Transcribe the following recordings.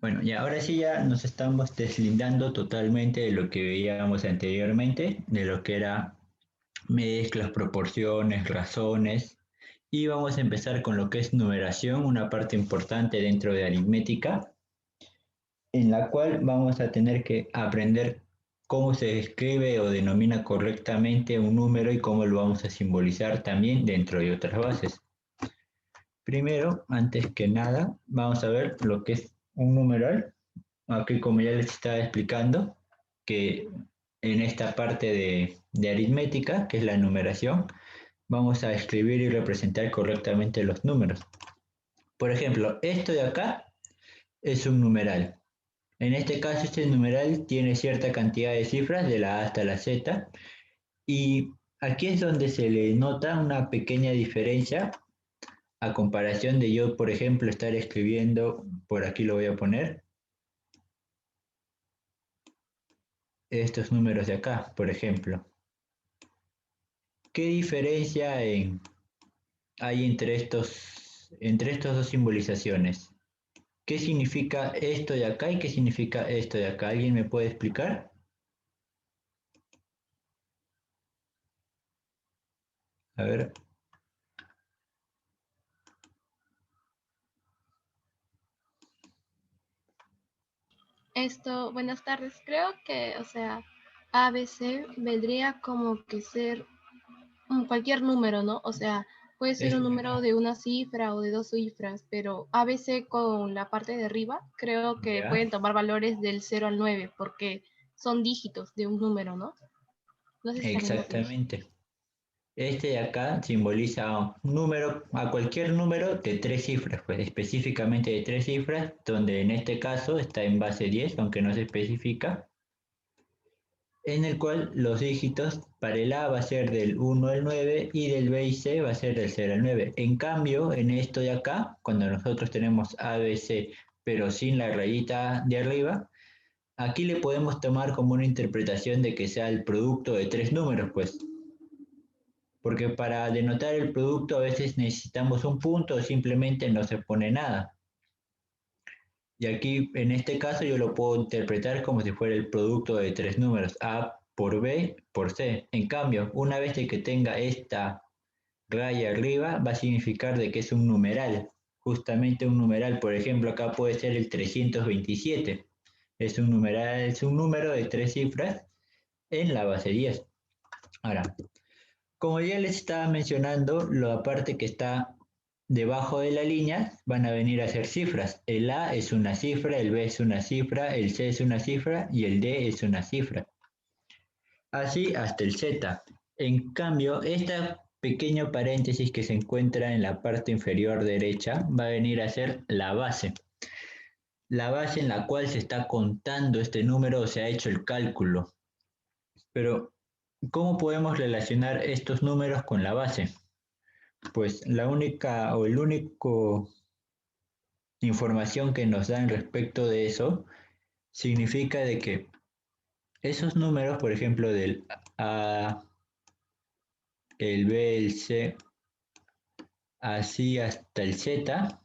Bueno, y ahora sí ya nos estamos deslindando totalmente de lo que veíamos anteriormente, de lo que era mezclas, proporciones, razones, y vamos a empezar con lo que es numeración, una parte importante dentro de aritmética, en la cual vamos a tener que aprender cómo se escribe o denomina correctamente un número y cómo lo vamos a simbolizar también dentro de otras bases. Primero, antes que nada, vamos a ver lo que es un numeral. Aquí, como ya les estaba explicando, que en esta parte de aritmética, que es la numeración, vamos a escribir y representar correctamente los números. Por ejemplo, esto de acá es un numeral. En este caso, este numeral tiene cierta cantidad de cifras, de la A hasta la Z, y aquí es donde se le nota una pequeña diferencia a comparación de yo, por ejemplo, estar escribiendo, por aquí lo voy a poner, estos números de acá, por ejemplo. ¿Qué diferencia hay entre estos dos simbolizaciones? ¿Qué significa esto de acá y qué significa esto de acá? ¿Alguien me puede explicar? A ver. Buenas tardes. Creo que, o sea, ABC vendría como que ser cualquier número, ¿no? O sea, puede ser Es, un número de una cifra o de dos cifras, pero ABC con la parte de arriba, creo que ya, pueden tomar valores del 0 al 9 porque son dígitos de un número, ¿no? No sé si también me entiendes. exactamente. Este de acá simboliza un número, a cualquier número de tres cifras, pues específicamente de tres cifras, donde en este caso está en base 10, aunque no se especifica, en el cual los dígitos para el A va a ser del 1 al 9 y del B y C va a ser del 0 al 9. En cambio, en esto de acá, cuando nosotros tenemos A, B, C, pero sin la rayita de arriba, aquí le podemos tomar como una interpretación de que sea el producto de tres números, pues, porque para denotar el producto a veces necesitamos un punto o simplemente no se pone nada. Y aquí, en este caso, yo lo puedo interpretar como si fuera el producto de tres números, A por B por C. En cambio, una vez de que tenga esta raya arriba, va a significar de que es un numeral. Justamente un numeral, por ejemplo, acá puede ser el 327. Es un numeral, es un número de tres cifras en la base 10. Ahora, como ya les estaba mencionando, la parte que está debajo de la línea van a venir a ser cifras. El A es una cifra, el B es una cifra, el C es una cifra y el D es una cifra. Así hasta el Z. En cambio, este pequeño paréntesis que se encuentra en la parte inferior derecha va a venir a ser la base. La base en la cual se está contando este número o se ha hecho el cálculo. Pero, ¿cómo podemos relacionar estos números con la base? Pues la única o el único información que nos dan respecto de eso significa de que esos números, por ejemplo, del A, el B, el C, así hasta el Z,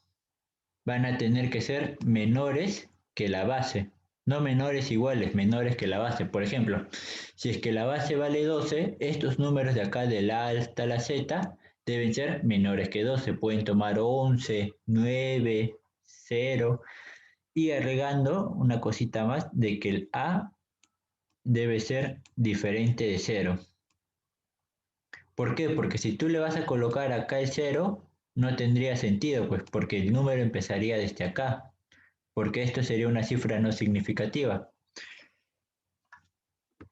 van a tener que ser menores que la base. No menores iguales, menores que la base. Por ejemplo, si es que la base vale 12, estos números de acá del A hasta la Z deben ser menores que 12. Pueden tomar 11, 9, 0 y agregando una cosita más de que el A debe ser diferente de 0. ¿Por qué? Porque si tú le vas a colocar acá el 0, no tendría sentido, pues porque el número empezaría desde acá, porque esto sería una cifra no significativa.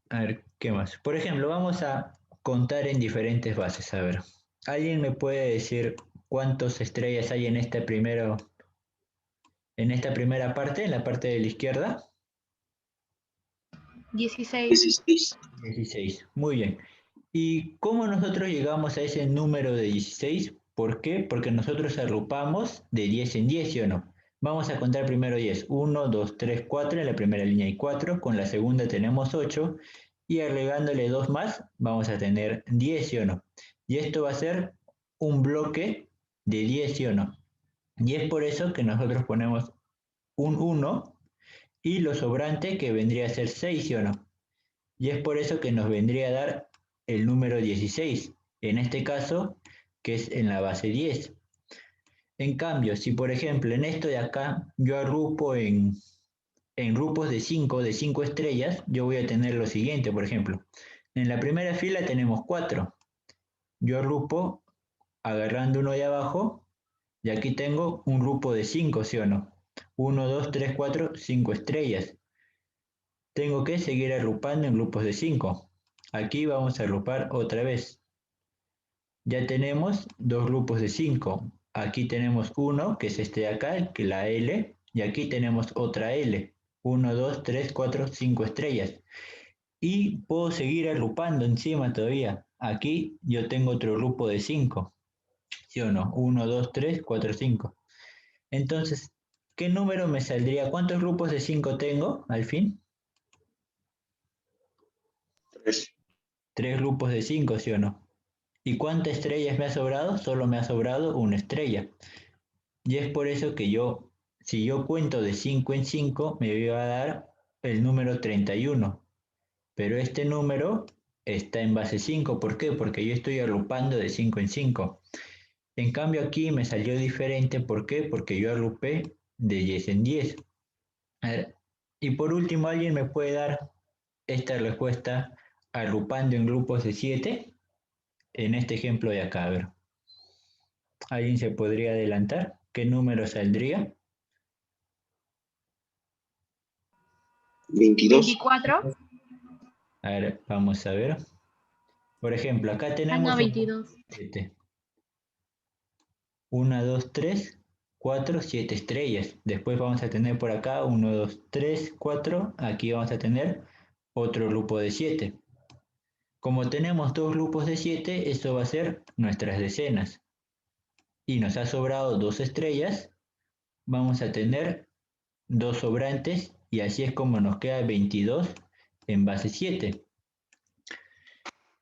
A ver, ¿qué más? Por ejemplo, vamos a contar en diferentes bases. A ver, ¿alguien me puede decir cuántas estrellas hay en esta primera parte, en la parte de la izquierda? 16. 16. Muy bien. ¿Y cómo nosotros llegamos a ese número de 16? ¿Por qué? Porque nosotros agrupamos de 10 en 10, ¿sí o no? Vamos a contar primero 10. 1, 2, 3, 4. En la primera línea hay 4. Con la segunda tenemos 8. Y agregándole 2 más, vamos a tener 10, ¿sí o no? Y esto va a ser un bloque de 10, ¿sí o no? Y es por eso que nosotros ponemos un 1 y lo sobrante que vendría a ser 6, ¿sí o no? Y es por eso que nos vendría a dar el número 16, en este caso, que es en la base 10. En cambio, si por ejemplo en esto de acá yo agrupo en grupos de 5 estrellas, yo voy a tener lo siguiente, por ejemplo. En la primera fila tenemos 4. Yo agrupo agarrando uno de abajo y aquí tengo un grupo de 5, ¿sí o no? 1, 2, 3, 4, 5 estrellas. Tengo que seguir agrupando en grupos de 5. Aquí vamos a agrupar otra vez. Ya tenemos dos grupos de 5. Aquí tenemos uno, que es este de acá, que es la L, y aquí tenemos otra L. 1, 2, 3, 4, 5 estrellas. Y puedo seguir agrupando encima todavía. Aquí yo tengo otro grupo de 5. ¿Sí o no? 1, 2, 3, 4, 5. Entonces, ¿qué número me saldría? ¿Cuántos grupos de 5 tengo al fin? 3. 3 grupos de 5, ¿sí o no? ¿Y cuántas estrellas me ha sobrado? Solo me ha sobrado una estrella. Y es por eso que yo, si yo cuento de 5 en 5, me va a dar el número 31. Pero este número está en base 5. ¿Por qué? Porque yo estoy agrupando de 5 en 5. En cambio aquí me salió diferente. ¿Por qué? Porque yo agrupé de 10 en 10. A ver, y por último, ¿alguien me puede dar esta respuesta agrupando en grupos de 7? En este ejemplo de acá, a ver. ¿Alguien se podría adelantar? ¿Qué número saldría? 22. 24. A ver, vamos a ver. Por ejemplo, acá Ah, no, tenemos un 22. 7. 1, 2, 3, 4, 7 estrellas. Después vamos a tener por acá 1, 2, 3, 4. Aquí vamos a tener otro grupo de 7. Como tenemos dos grupos de 7, esto va a ser nuestras decenas. Y nos ha sobrado dos estrellas. Vamos a tener dos sobrantes y así es como nos queda 22 en base 7.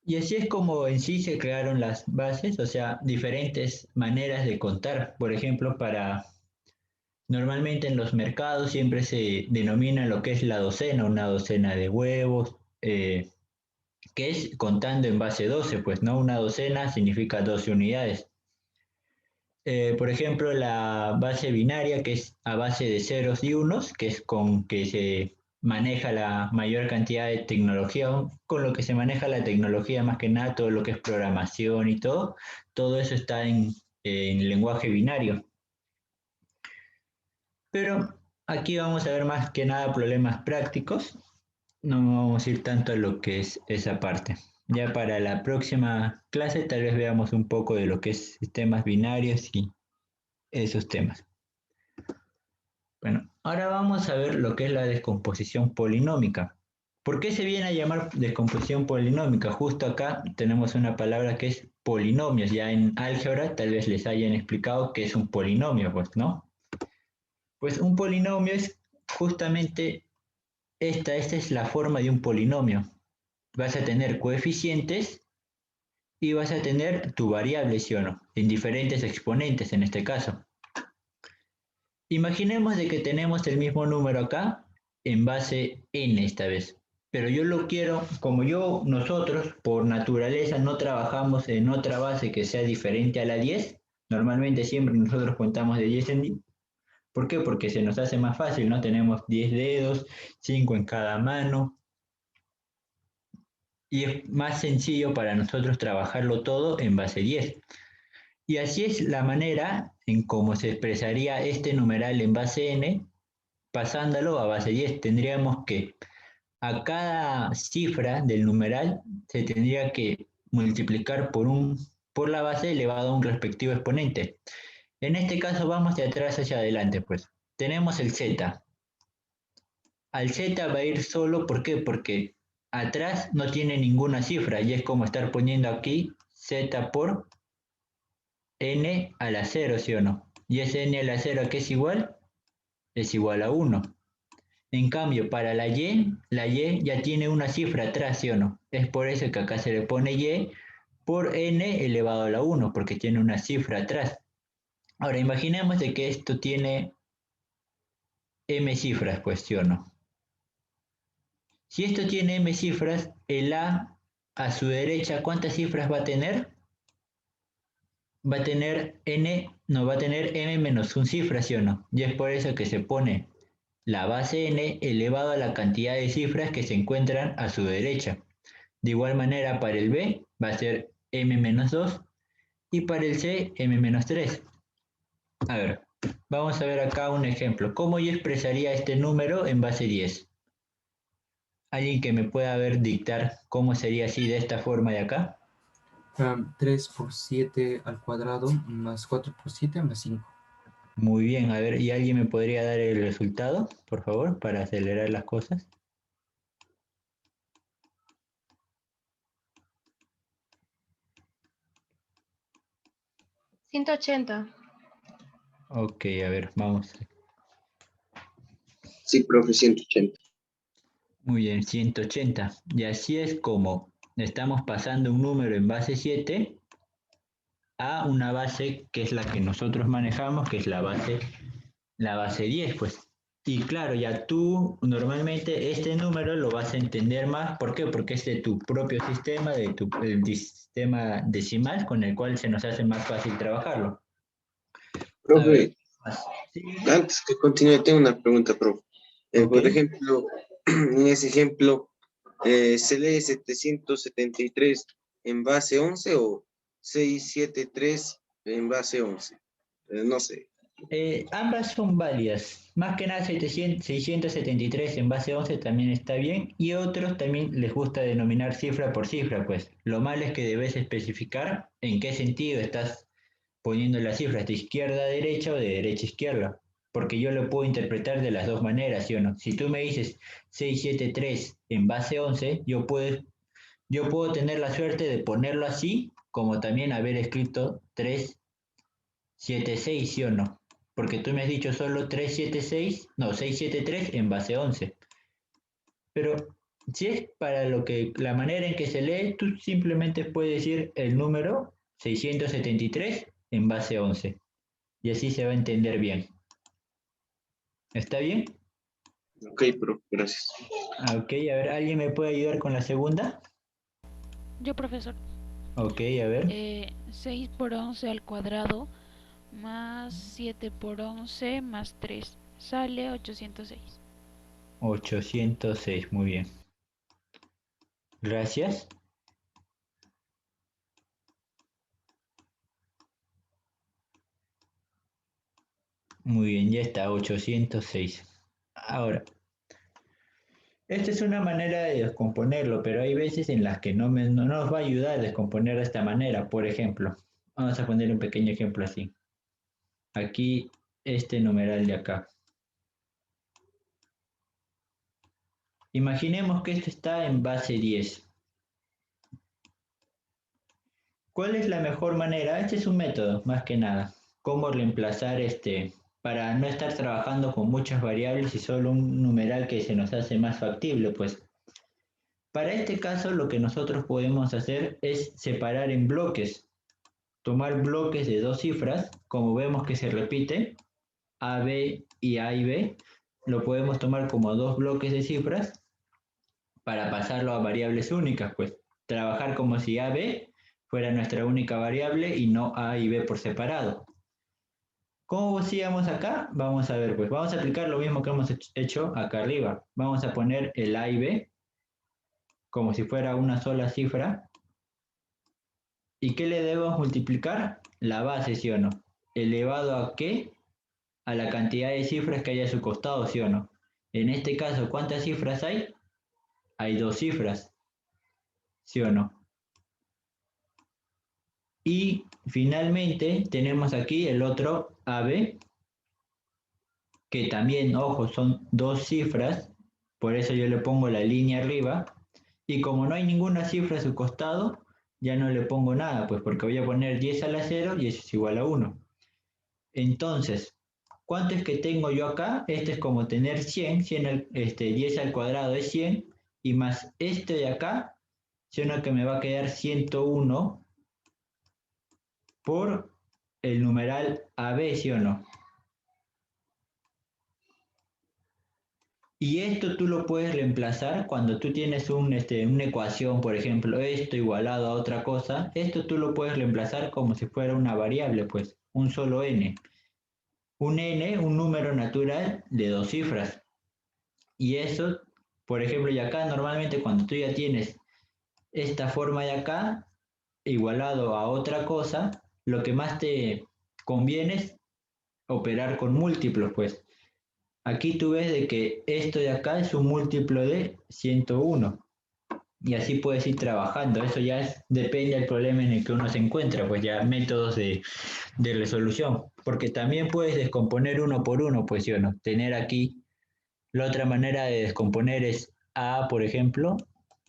Y así es como en sí se crearon las bases, o sea, diferentes maneras de contar. Por ejemplo, normalmente en los mercados siempre se denomina lo que es la docena, una docena de huevos, que es contando en base 12, pues no, una docena significa 12 unidades. Por ejemplo, la base binaria, que es a base de ceros y unos, que es con que se maneja la mayor cantidad de tecnología, con lo que se maneja la tecnología más que nada, todo lo que es programación y todo eso está en lenguaje binario. Pero aquí vamos a ver más que nada problemas prácticos, no vamos a ir tanto a lo que es esa parte. Ya para la próxima clase tal vez veamos un poco de lo que es sistemas binarios y esos temas. Bueno, ahora vamos a ver lo que es la descomposición polinómica. ¿Por qué se viene a llamar descomposición polinómica? Justo acá tenemos una palabra que es polinomios. Ya en álgebra tal vez les hayan explicado qué es un polinomio, pues, ¿no? Pues un polinomio es justamente esta es la forma de un polinomio. Vas a tener coeficientes y vas a tener tu variable, ¿sí o no? En diferentes exponentes en este caso. Imaginemos de que tenemos el mismo número acá en base n esta vez, pero yo lo quiero, como nosotros por naturaleza no trabajamos en otra base que sea diferente a la 10, normalmente siempre nosotros contamos de 10 en 10. ¿Por qué? Porque se nos hace más fácil, ¿no? Tenemos 10 dedos, 5 en cada mano, y es más sencillo para nosotros trabajarlo todo en base 10. Y así es la manera en cómo se expresaría este numeral en base n pasándolo a base 10. Tendríamos que a cada cifra del numeral se tendría que multiplicar por la base elevado a un respectivo exponente. En este caso vamos de atrás hacia adelante, pues. Tenemos el z. Al z va a ir solo, ¿por qué? Porque atrás no tiene ninguna cifra y es como estar poniendo aquí z por n a la 0, ¿sí o no? Y ese n a la 0, ¿a qué es igual? Es igual a 1. En cambio, para la y ya tiene una cifra atrás, ¿sí o no? Es por eso que acá se le pone y por n elevado a la 1, porque tiene una cifra atrás. Ahora, imaginemos de que esto tiene m cifras, pues, ¿sí o no? Si esto tiene m cifras, el a su derecha, ¿cuántas cifras va a tener? Va a tener n, no, va a tener m menos un cifra, ¿sí o no? Y es por eso que se pone la base n elevado a la cantidad de cifras que se encuentran a su derecha. De igual manera, para el b va a ser m menos 2 y para el c m menos 3. A ver, vamos a ver acá un ejemplo. ¿Cómo yo expresaría este número en base 10? ¿Alguien que me pueda ver dictar cómo sería así de esta forma de acá? 3 por 7 al cuadrado más 4 por 7 más 5. Muy bien, a ver, ¿y alguien me podría dar el resultado, por favor, para acelerar las cosas? 180. Ok, a ver, vamos. Sí, profe, 180. Muy bien, 180. Y así es como estamos pasando un número en base 7 a una base que es la que nosotros manejamos, que es la base 10, pues. Y claro, ya tú normalmente este número lo vas a entender más. ¿Por qué? Porque es de tu propio sistema, el sistema decimal con el cual se nos hace más fácil trabajarlo. A ver, Profe, ¿sí? antes que continúe, tengo una pregunta, profe. Ok. Por ejemplo, en ese ejemplo, ¿se lee 773 en base 11 o 673 en base 11? No sé. Ambas son válidas. Más que nada 673 en base 11 también está bien. Y otros también les gusta denominar cifra por cifra, pues. Lo malo es que debes especificar en qué sentido estás poniendo las cifras, de izquierda a derecha o de derecha a izquierda. Porque yo lo puedo interpretar de las dos maneras, ¿sí o no? Si tú me dices 673 en base 11, yo puedo tener la suerte de ponerlo así, como también haber escrito 376, ¿sí o no? Porque tú me has dicho solo 376, no, 673 en base 11. Pero si es para la manera en que se lee, tú simplemente puedes decir el número 673 en base 11. Y así se va a entender bien. ¿Está bien? Ok, profe, gracias. Ok, a ver, ¿alguien me puede ayudar con la segunda? Yo, profesor. Ok, a ver. 6 por 11 al cuadrado más 7 por 11 más 3. Sale 806. 806, muy bien. Gracias. Muy bien, ya está, 806. Ahora, esta es una manera de descomponerlo, pero hay veces en las que no nos va a ayudar a descomponer de esta manera. Por ejemplo, vamos a poner un pequeño ejemplo así. Aquí, este numeral de acá. Imaginemos que esto está en base 10. ¿Cuál es la mejor manera? Este es un método, más que nada. ¿Cómo reemplazar para no estar trabajando con muchas variables y solo un numeral que se nos hace más factible? Pues para este caso lo que nosotros podemos hacer es separar en bloques. Tomar bloques de dos cifras, como vemos que se repite, A, B y A y B, lo podemos tomar como dos bloques de cifras para pasarlo a variables únicas, pues trabajar como si A, B fuera nuestra única variable y no A y B por separado. ¿Cómo hacíamos acá? Vamos a ver, pues vamos a aplicar lo mismo que hemos hecho acá arriba. Vamos a poner el A y B como si fuera una sola cifra. ¿Y qué le debemos multiplicar? La base, ¿sí o no? ¿Elevado a qué? A la cantidad de cifras que hay a su costado, ¿sí o no? En este caso, ¿cuántas cifras hay? Hay dos cifras, ¿sí o no? Y finalmente tenemos aquí el otro AB, que también, ojo, son dos cifras, por eso yo le pongo la línea arriba, y como no hay ninguna cifra a su costado, ya no le pongo nada, pues porque voy a poner 10 a la 0 y eso es igual a 1. Entonces, ¿cuánto es que tengo yo acá? Este es como tener 100, 10 al cuadrado es 100, y más este de acá, sino que me va a quedar 101 por el numeral AB, ¿sí o no? Y esto tú lo puedes reemplazar cuando tú tienes una ecuación, por ejemplo, esto igualado a otra cosa, esto tú lo puedes reemplazar como si fuera una variable, pues, un solo n. Un n, un número natural de dos cifras. Y eso, por ejemplo, y acá normalmente cuando tú ya tienes esta forma de acá, igualado a otra cosa, lo que más te conviene es operar con múltiplos, pues. Aquí tú ves de que esto de acá es un múltiplo de 101 y así puedes ir trabajando. Eso ya depende del problema en el que uno se encuentra, pues ya métodos de resolución, porque también puedes descomponer uno por uno, pues sí o no. Tener aquí, la otra manera de descomponer es A, por ejemplo,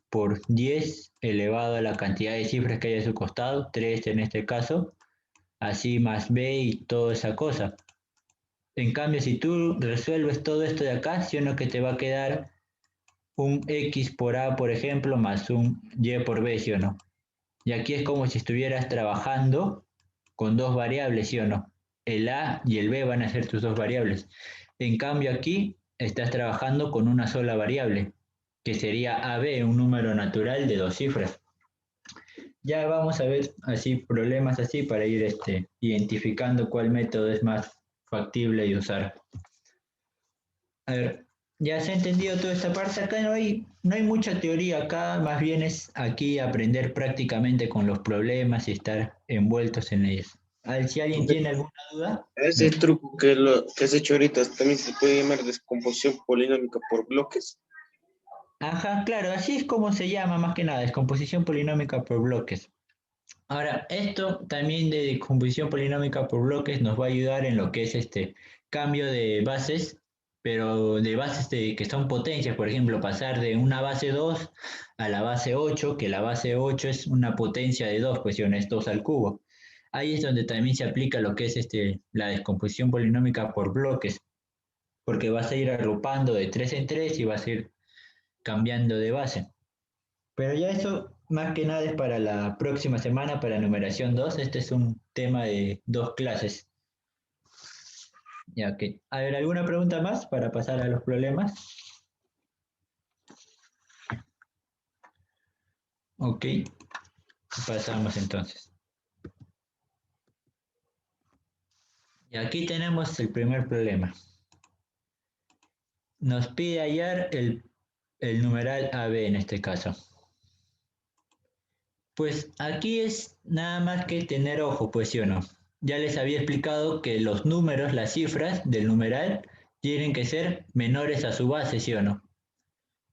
por 10 elevado a la cantidad de cifras que hay a su costado, 3 en este caso, así más B y toda esa cosa. En cambio, si tú resuelves todo esto de acá, sí o no que te va a quedar un X por A, por ejemplo, más un Y por B, ¿sí o no? Y aquí es como si estuvieras trabajando con dos variables, ¿sí o no? El A y el B van a ser tus dos variables. En cambio aquí estás trabajando con una sola variable, que sería AB, un número natural de dos cifras. Ya vamos a ver así problemas así para ir identificando cuál método es más factible de usar. A ver, ya se ha entendido toda esta parte. Acá no hay mucha teoría, acá más bien es aquí aprender prácticamente con los problemas y estar envueltos en ellos. A ver, si alguien tiene alguna duda. Ese truco que has hecho ahorita también se puede llamar descomposición polinómica por bloques. Ajá, claro, así es como se llama más que nada, descomposición polinómica por bloques. Ahora, esto también de descomposición polinómica por bloques nos va a ayudar en lo que es este cambio de bases, pero de bases que son potencias, por ejemplo, pasar de una base 2 a la base 8, que la base 8 es una potencia de 2, pues es 2 al cubo. Ahí es donde también se aplica lo que es la descomposición polinómica por bloques, porque vas a ir agrupando de 3 en 3 y vas a ir cambiando de base. Pero ya eso más que nada es para la próxima semana, para numeración 2. Este es un tema de dos clases. Ya que, a ver, ¿alguna pregunta más para pasar a los problemas? Ok, pasamos entonces. Y aquí tenemos el primer problema. Nos pide hallar el numeral AB en este caso. Pues aquí es nada más que tener ojo, pues sí o no. Ya les había explicado que los números, las cifras del numeral, tienen que ser menores a su base, sí o no.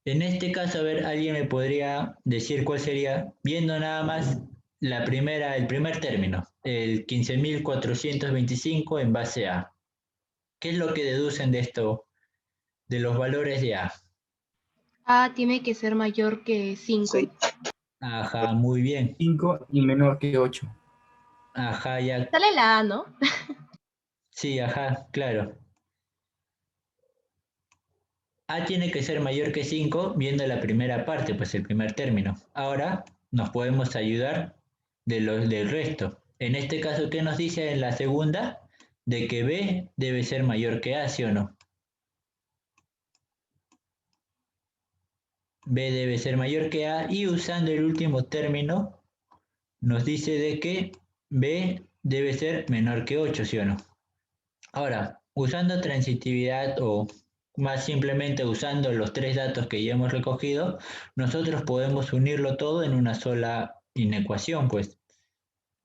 En este caso, a ver, alguien me podría decir cuál sería, viendo nada más el primer término, el 15.425 en base a. ¿Qué es lo que deducen de esto, de los valores de A? A tiene que ser mayor que 5. 6. Ajá, muy bien. 5 y menor que 8. Ajá, ya. Sale la A, ¿no? Sí, ajá, claro. A tiene que ser mayor que 5 viendo la primera parte, pues el primer término. Ahora nos podemos ayudar del resto. En este caso, ¿qué nos dice en la segunda? De que B debe ser mayor que A, ¿sí o no? B debe ser mayor que A y usando el último término nos dice de que B debe ser menor que 8, ¿sí o no? Ahora, usando transitividad o más simplemente usando los tres datos que ya hemos recogido, nosotros podemos unirlo todo en una sola inecuación, pues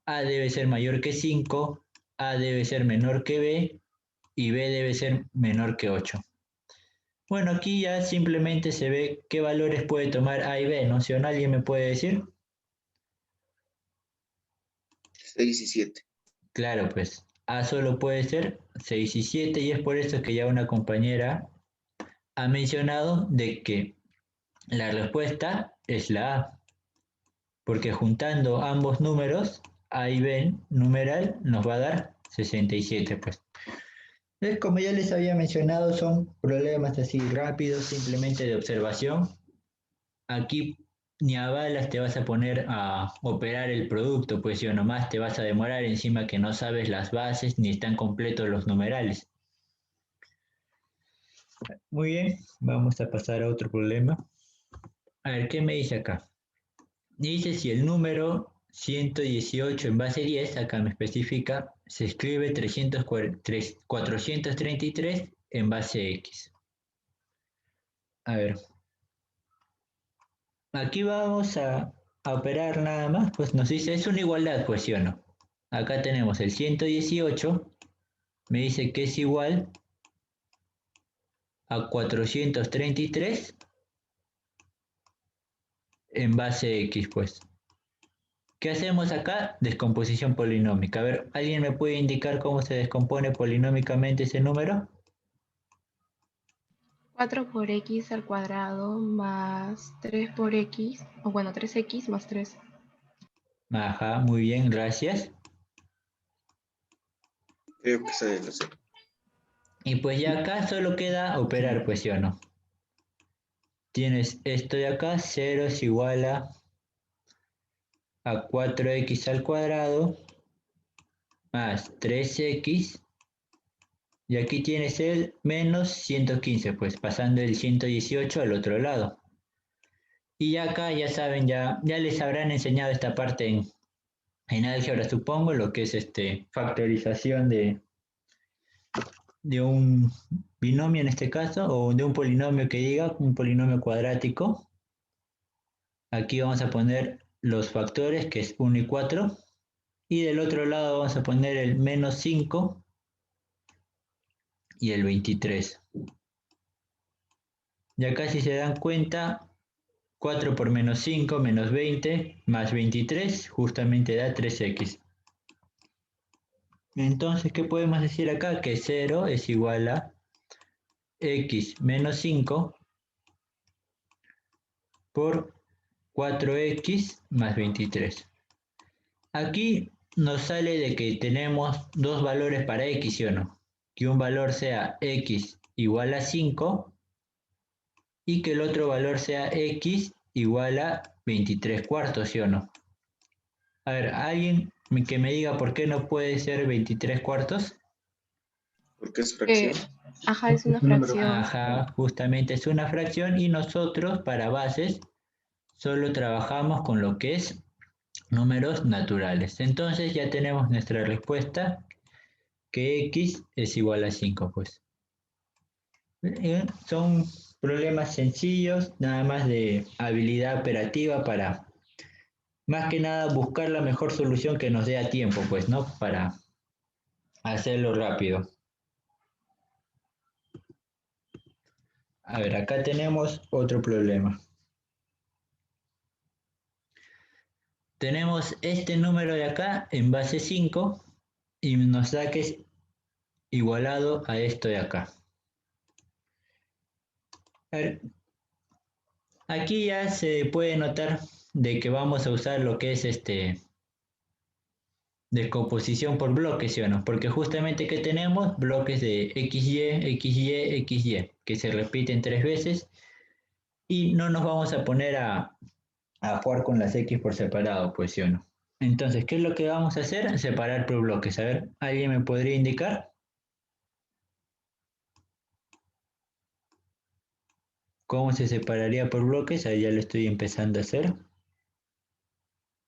A debe ser mayor que 5, A debe ser menor que B y B debe ser menor que 8. Bueno, aquí ya simplemente se ve qué valores puede tomar A y B, ¿no? Si alguien me puede decir. 6 y 7. Claro, pues A solo puede ser 6 y 7 y es por eso que ya una compañera ha mencionado de que la respuesta es la A, porque juntando ambos números, A y B numeral, nos va a dar 67, pues. Entonces, como ya les había mencionado, son problemas así rápidos, simplemente de observación. Aquí ni a balas te vas a poner a operar el producto, pues yo nomás te vas a demorar encima que no sabes las bases ni están completos los numerales. Muy bien, vamos a pasar a otro problema. A ver, ¿qué me dice acá? Dice si el número 118 en base 10, acá me especifica, se escribe 433 en base X. A ver, aquí vamos a operar nada más, pues nos dice, es una igualdad, pues sí o no. Acá tenemos el 118, me dice que es igual a 433 en base X, pues. ¿Qué hacemos acá? Descomposición polinómica. A ver, ¿alguien me puede indicar cómo se descompone polinómicamente ese número? 4 por x al cuadrado más 3 por x, o bueno, 3x más 3. Ajá, muy bien, gracias. Creo que sale, no sé. Y pues ya acá solo queda operar, pues sí o no. Tienes esto de acá, 0 es igual a 4x al cuadrado más 3x. Y aquí tienes el menos 115, pues pasando el 118 al otro lado. Y acá ya saben, ya les habrán enseñado esta parte en álgebra, supongo, lo que es factorización de un binomio en este caso, o de un polinomio que diga, un polinomio cuadrático. Aquí vamos a poner los factores, que es 1 y 4. Y del otro lado vamos a poner el menos 5 y el 23. Y acá si se dan cuenta, 4 por menos 5, menos 20, más 23, justamente da 3x. Entonces, ¿qué podemos decir acá? Que 0 es igual a x menos 5 por 4x más 23. Aquí nos sale de que tenemos dos valores para x, ¿sí o no? Que un valor sea x igual a 5 y que el otro valor sea x igual a 23 cuartos, ¿sí o no? A ver, alguien que me diga por qué no puede ser 23 cuartos. Porque es fracción. Ajá, es una Es un número. fracción. Ajá, justamente es una fracción y nosotros para bases solo trabajamos con lo que es números naturales. Entonces ya tenemos nuestra respuesta, que x es igual a 5, pues. Son problemas sencillos, nada más de habilidad operativa para, más que nada, buscar la mejor solución que nos dé a tiempo, pues, ¿no? Para hacerlo rápido. A ver, acá tenemos otro problema. Tenemos este número de acá en base 5 y nos da que es igualado a esto de acá. A ver, aquí ya se puede notar de que vamos a usar lo que es descomposición por bloques, ¿sí o no? Porque justamente que tenemos bloques de XY, XY, XY, que se repiten 3 veces y no nos vamos a poner a jugar con las X por separado, pues sí o no. Entonces, ¿qué es lo que vamos a hacer? Separar por bloques. A ver, ¿alguien me podría indicar cómo se separaría por bloques? Ahí ya lo estoy empezando a hacer.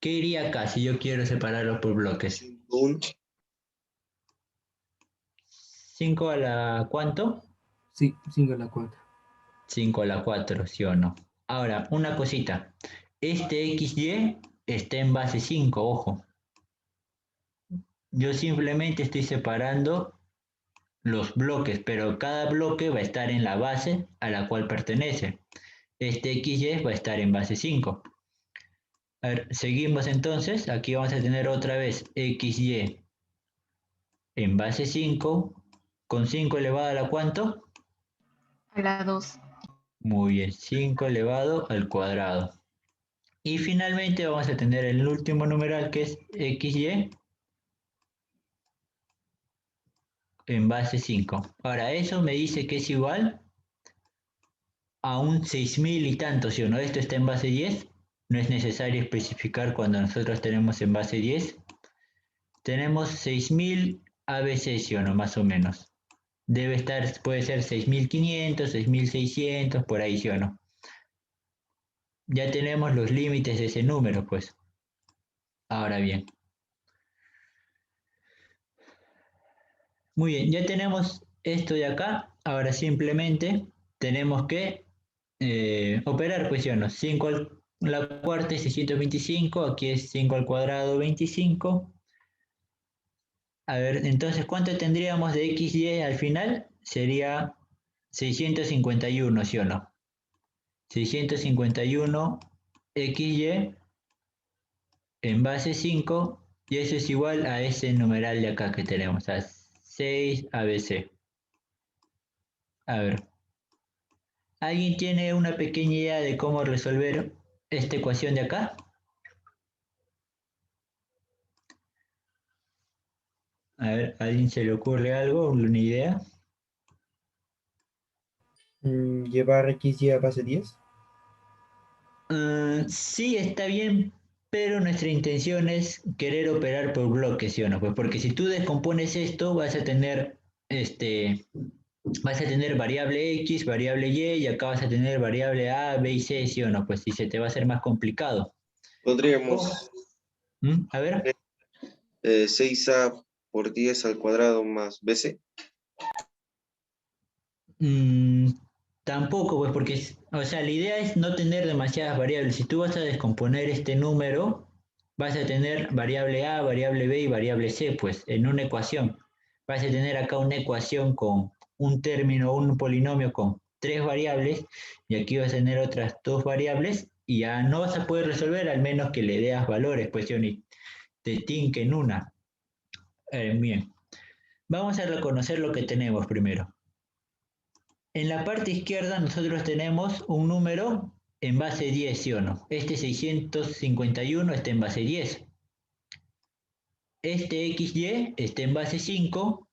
¿Qué iría acá si yo quiero separarlo por bloques? 5 a la ¿cuánto? Sí, 5 a la 4. 5 a la 4, ¿sí o no? Ahora, una cosita. Este XY está en base 5, ojo. Yo simplemente estoy separando los bloques, pero cada bloque va a estar en la base a la cual pertenece. Este XY va a estar en base 5. A ver, seguimos entonces. Aquí vamos a tener otra vez XY en base 5, con 5 elevado a la ¿cuánto? A la 2. Muy bien, 5 elevado al cuadrado. Y finalmente vamos a tener el último numeral que es XY en base 5. Ahora, eso me dice que es igual a un 6000 y tanto, ¿sí o no? Esto está en base 10. No es necesario especificar cuando nosotros tenemos en base 10. Tenemos 6000 ABC, ¿sí o no? Más o menos. debe estar, puede ser 6500, 6600, por ahí, ¿sí o no? Ya tenemos los límites de ese número, pues. Ahora bien. Muy bien, ya tenemos esto de acá. Ahora simplemente tenemos que operar, pues, ¿sí o no? 5 a la cuarta es 625, aquí es 5 al cuadrado 25. A ver, entonces, ¿cuánto tendríamos de xy al final? Sería 651, ¿sí o no? 651 xy en base 5, y eso es igual a ese numeral de acá que tenemos, a 6 ABC. A ver, ¿alguien tiene una pequeña idea de cómo resolver esta ecuación de acá? A ver, ¿a alguien se le ocurre algo, una idea? Llevar XY a base 10. Sí, está bien, pero nuestra intención es querer operar por bloques, ¿sí o no? Pues porque si tú descompones esto, vas a tener variable X, variable Y acá vas a tener variable A, B y C, ¿sí o no? Pues si se te va a hacer más complicado. Podríamos A ver. 6a por 10 al cuadrado más bc. Mm, Tampoco, pues porque, o sea, la idea es no tener demasiadas variables. Si tú vas a descomponer este número, vas a tener variable A, variable B y variable C, pues en una ecuación. Vas a tener acá una ecuación con un término, un polinomio con tres variables, y aquí vas a tener otras dos variables, y ya no vas a poder resolver al menos que le des valores, pues yo ni te tinquen una. Bien, vamos a reconocer lo que tenemos primero. En la parte izquierda nosotros tenemos un número en base 10, ¿sí o no? Este 651 está en base 10. Este XY está en base 5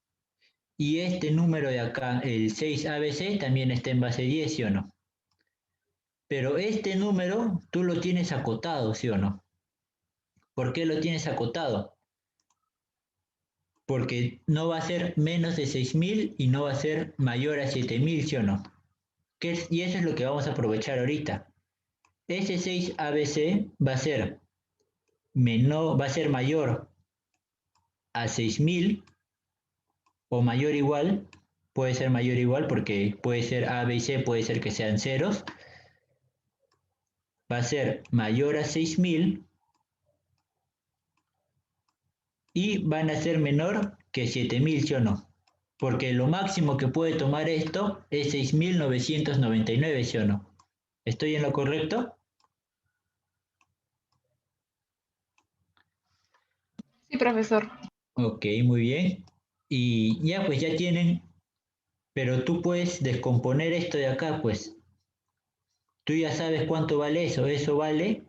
y este número de acá, el 6ABC, también está en base 10, ¿sí o no? Pero este número tú lo tienes acotado, ¿sí o no? ¿Por qué lo tienes acotado? Porque no va a ser menos de 6000 y no va a ser mayor a 7000, ¿sí o no? Y eso es lo que vamos a aprovechar ahorita. Ese 6ABC va a ser mayor a 6000 o mayor igual, puede ser mayor igual porque puede ser A, B y C, puede ser que sean ceros, va a ser mayor a 6000 y van a ser menor que 7000, ¿sí o no? Porque lo máximo que puede tomar esto es 6999, ¿sí o no? ¿Estoy en lo correcto? Sí, profesor. Ok, muy bien. Y ya, pues ya tienen, pero tú puedes descomponer esto de acá, pues tú ya sabes cuánto vale eso. Eso vale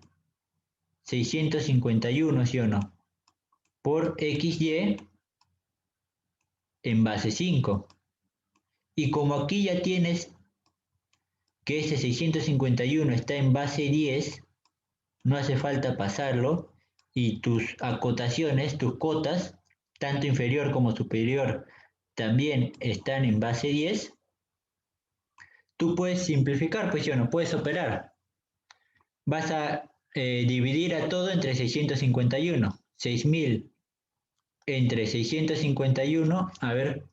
651, ¿sí o no? Por XY en base 5. Y como aquí ya tienes que ese 651 está en base 10, no hace falta pasarlo y tus acotaciones, tus cotas, tanto inferior como superior, también están en base 10. Tú puedes simplificar, pues, ¿sí o no? Puedes operar. Vas a dividir a todo entre 651. 6000 entre 651, a ver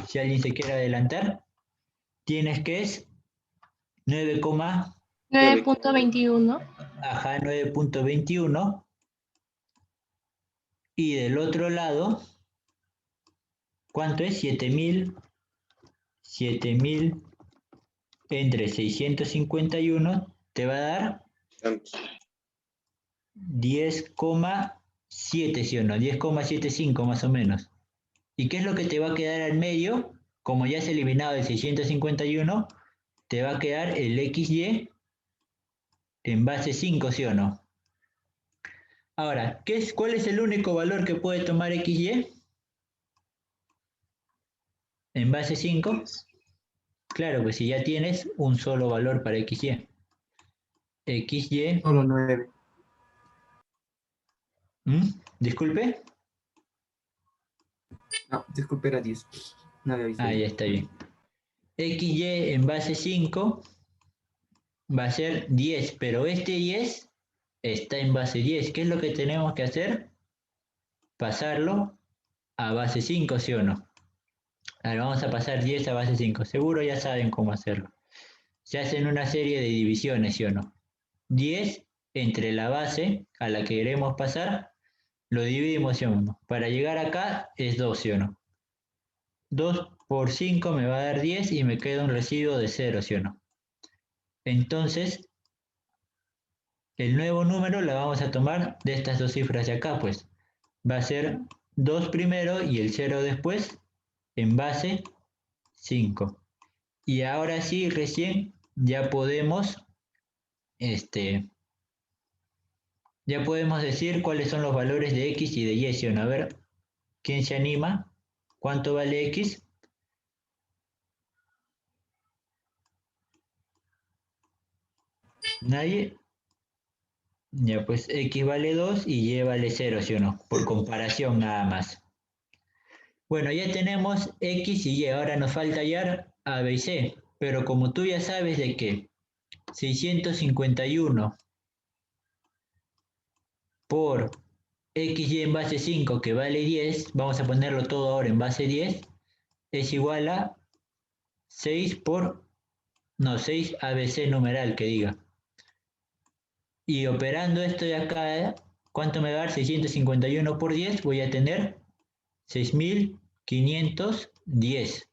si alguien se quiere adelantar, tienes que es 9, 9.21. ajá, 9.21, y del otro lado, ¿cuánto es? 7000 entre 651 te va a dar Tantos. 10,7, ¿sí o no? 10,75 más o menos. ¿Y qué es lo que te va a quedar al medio? Como ya has eliminado el 651, te va a quedar el XY en base 5, ¿sí o no? Ahora, ¿cuál es el único valor que puede tomar XY en base 5? Claro, pues si ya tienes un solo valor para XY. XY, Solo 9. disculpe. No, disculpe, era 10. No había visto Ah, ya bien. está bien. XY en base 5 va a ser 10, pero este 10 está en base 10. ¿Qué es lo que tenemos que hacer? Pasarlo a base 5, ¿sí o no? Ahora vamos a pasar 10 a base 5. Seguro ya saben cómo hacerlo. Se hacen una serie de divisiones, ¿sí o no? 10 entre la base a la que queremos pasar, lo dividimos, ¿sí o no? Para llegar acá es 2, ¿sí o no? 2 por 5 me va a dar 10 y me queda un residuo de 0, ¿sí o no? Entonces, el nuevo número la vamos a tomar de estas dos cifras de acá, pues. Va a ser 2 primero y el 0 después en base 5. Y ahora sí, recién ya podemos, ya podemos decir cuáles son los valores de X y de Y, ¿sí o no? A ver, ¿quién se anima? ¿Cuánto vale X? ¿Nadie? Ya, pues X vale 2 y Y vale 0, ¿sí o no? Por comparación nada más. Bueno, ya tenemos X y Y, ahora nos falta hallar A, B y C. Pero como tú ya sabes de que 651 por XY en base 5, que vale 10, vamos a ponerlo todo ahora en base 10, es igual a 6 por, no, 6 ABC numeral que diga. Y operando esto de acá, ¿cuánto me va a dar? 651 por 10, voy a tener 6510.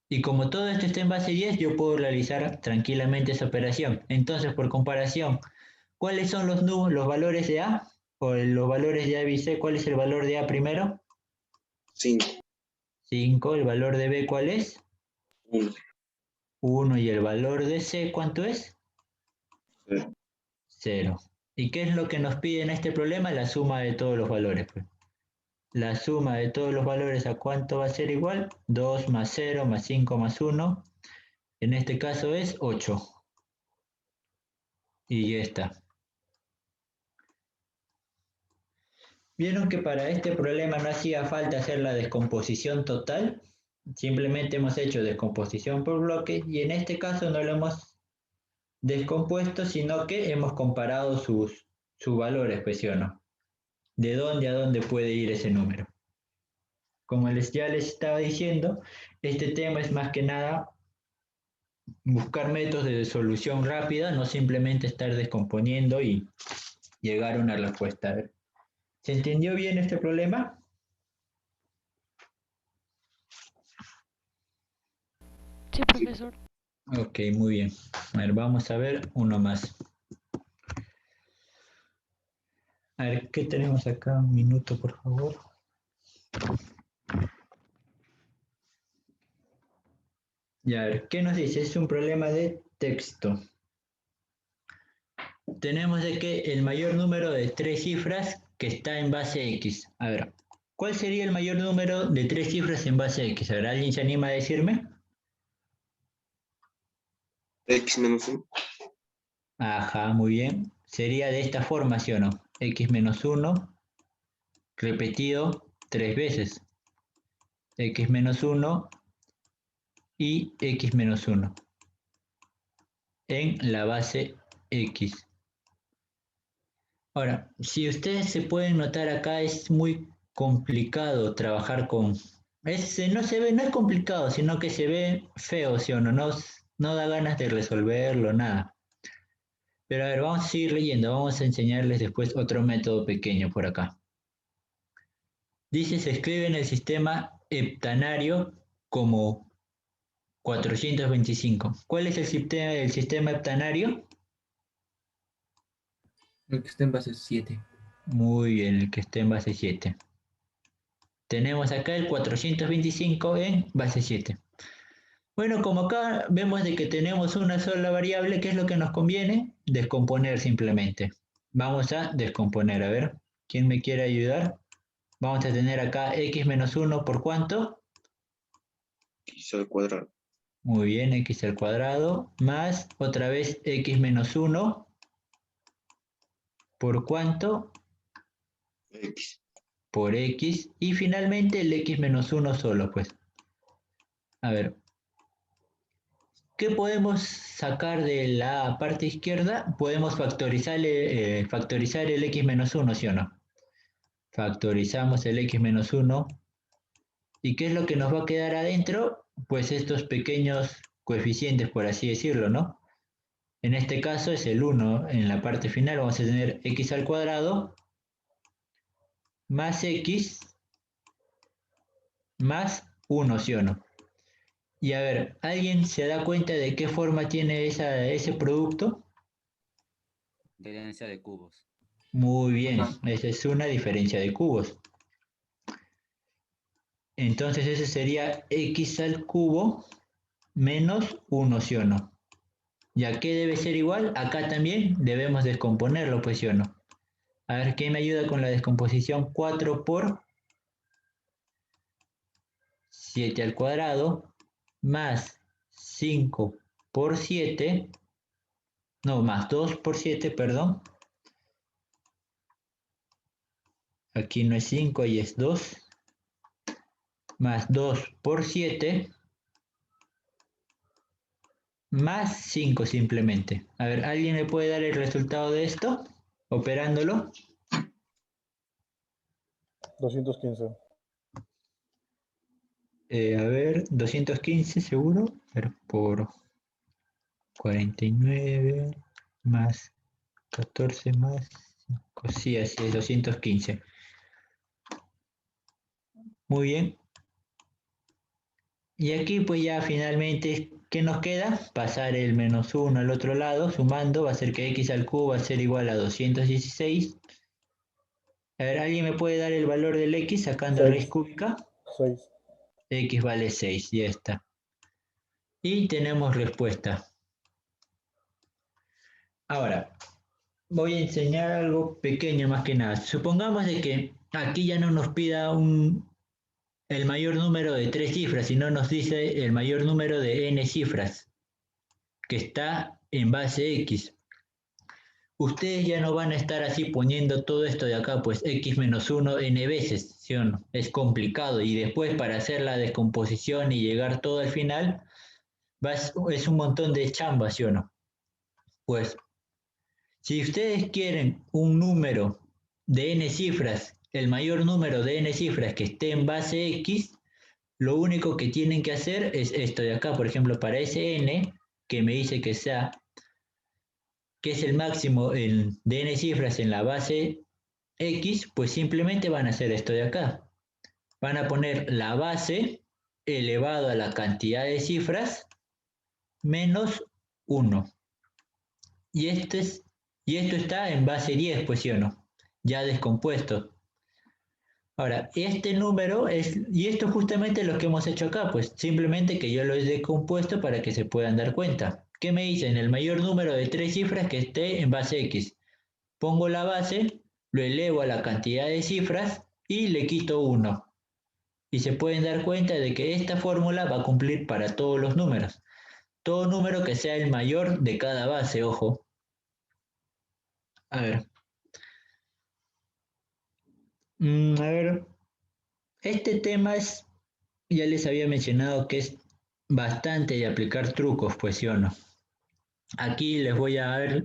Y como todo esto está en base 10, yo puedo realizar tranquilamente esa operación. Entonces, por comparación, ¿cuáles son los valores de A? O los valores de A, B y C. ¿Cuál es el valor de A primero? 5, 5. ¿El valor de B cuál es? 1, 1. ¿Y el valor de C cuánto es? 0. 0. ¿Y qué es lo que nos pide en este problema? La suma de todos los valores, pues. La suma de todos los valores, ¿a cuánto va a ser igual? 2 más 0 más 5 más 1. En este caso es 8. Y ya está. Vieron que para este problema no hacía falta hacer la descomposición total. Simplemente hemos hecho descomposición por bloques y en este caso no lo hemos descompuesto, sino que hemos comparado sus valores, pues sí o no. De dónde a dónde puede ir ese número. Como ya les estaba diciendo, este tema es más que nada buscar métodos de solución rápida, no simplemente estar descomponiendo y llegar a una respuesta. ¿Se entendió bien este problema? Sí, profesor. Ok, muy bien. A ver, vamos a ver uno más. A ver, ¿qué tenemos acá? Un minuto, por favor. Ya, a ver, ¿qué nos dice? Es un problema de texto. Tenemos de que el mayor número de 3 cifras que está en base X. A ver, ¿cuál sería el mayor número de 3 cifras en base X? A ver, ¿alguien se anima a decirme? X menos 1. Ajá, muy bien. Sería de esta forma, ¿sí o no? X menos 1 repetido 3 veces. X menos 1 y X menos 1 en la base X. Ahora, si ustedes se pueden notar acá, es muy complicado trabajar con... no se ve, no es complicado, sino que se ve feo, ¿sí o no? No da ganas de resolverlo, nada. Pero a ver, vamos a seguir leyendo, vamos a enseñarles después otro método pequeño por acá. Dice, se escribe en el sistema heptanario como 425. ¿Cuál es el sistema heptanario? El que está en base 7. Muy bien, el que esté en base 7. Tenemos acá el 425 en base 7. Bueno, como acá vemos de que tenemos una sola variable, ¿qué es lo que nos conviene? Descomponer simplemente. Vamos a descomponer, a ver, ¿quién me quiere ayudar? Vamos a tener acá x menos 1 por ¿cuánto? X al cuadrado. Muy bien, x al cuadrado, más otra vez x menos 1 por ¿cuánto? X. por x y finalmente el x menos 1 solo, pues. A ver, ¿qué podemos sacar de la parte izquierda? Podemos factorizar el x menos 1, ¿sí o no? Factorizamos el x menos 1. ¿Y qué es lo que nos va a quedar adentro? Pues estos pequeños coeficientes, por así decirlo, ¿no? En este caso es el 1. En la parte final vamos a tener x al cuadrado más x más 1, ¿sí o no? Y a ver, ¿alguien se da cuenta de qué forma tiene ese producto? Diferencia de cubos. Muy bien, Ajá. esa es una diferencia de cubos. Entonces ese sería x al cubo menos 1, ¿sí o no? ¿Y a qué debe ser igual? Acá también debemos descomponerlo, pues, ¿sí o no? A ver, ¿qué me ayuda con la descomposición? 4 por 7 al cuadrado más 5 por 7, no, más 2 por 7, perdón. Aquí no es 5, ahí es 2. Más 2 por 7 más 5 simplemente. A ver, ¿alguien me puede dar el resultado de esto? Operándolo. 215. A ver, 215 seguro. A ver, por 49 más 14 más 5. Sí, así es, 215. Muy bien. Y aquí pues ya finalmente, ¿qué nos queda? Pasar el menos 1 al otro lado, sumando, va a ser que x al cubo va a ser igual a 216. A ver, ¿alguien me puede dar el valor del x sacando raíz 6. cúbica? 6. X vale 6, ya está. Y tenemos respuesta. Ahora, voy a enseñar algo pequeño más que nada. Supongamos de que aquí ya no nos pida el mayor número de 3 cifras, sino nos dice el mayor número de n cifras, que está en base x. Ustedes ya no van a estar así poniendo todo esto de acá, pues x menos 1 n veces, ¿sí o no? Es complicado y después para hacer la descomposición y llegar todo al final, es un montón de chamba, ¿sí o no? Pues si ustedes quieren un número de n cifras, el mayor número de n cifras que esté en base x, lo único que tienen que hacer es esto de acá, por ejemplo, para ese n, que me dice que es el máximo de n cifras en la base x, pues simplemente van a hacer esto de acá. Van a poner la base elevado a la cantidad de cifras menos 1. Y esto está en base 10, pues sí o no, ya descompuesto. Ahora, este número y esto justamente es lo que hemos hecho acá, pues simplemente que yo lo he descompuesto para que se puedan dar cuenta. ¿Qué me dicen? El mayor número de 3 cifras que esté en base x. Pongo la base, lo elevo a la cantidad de cifras y le quito 1. Y se pueden dar cuenta de que esta fórmula va a cumplir para todos los números. Todo número que sea el mayor de cada base, ojo. A ver. A ver, este tema ya les había mencionado que es bastante de aplicar trucos, pues sí o no. Aquí les voy a dar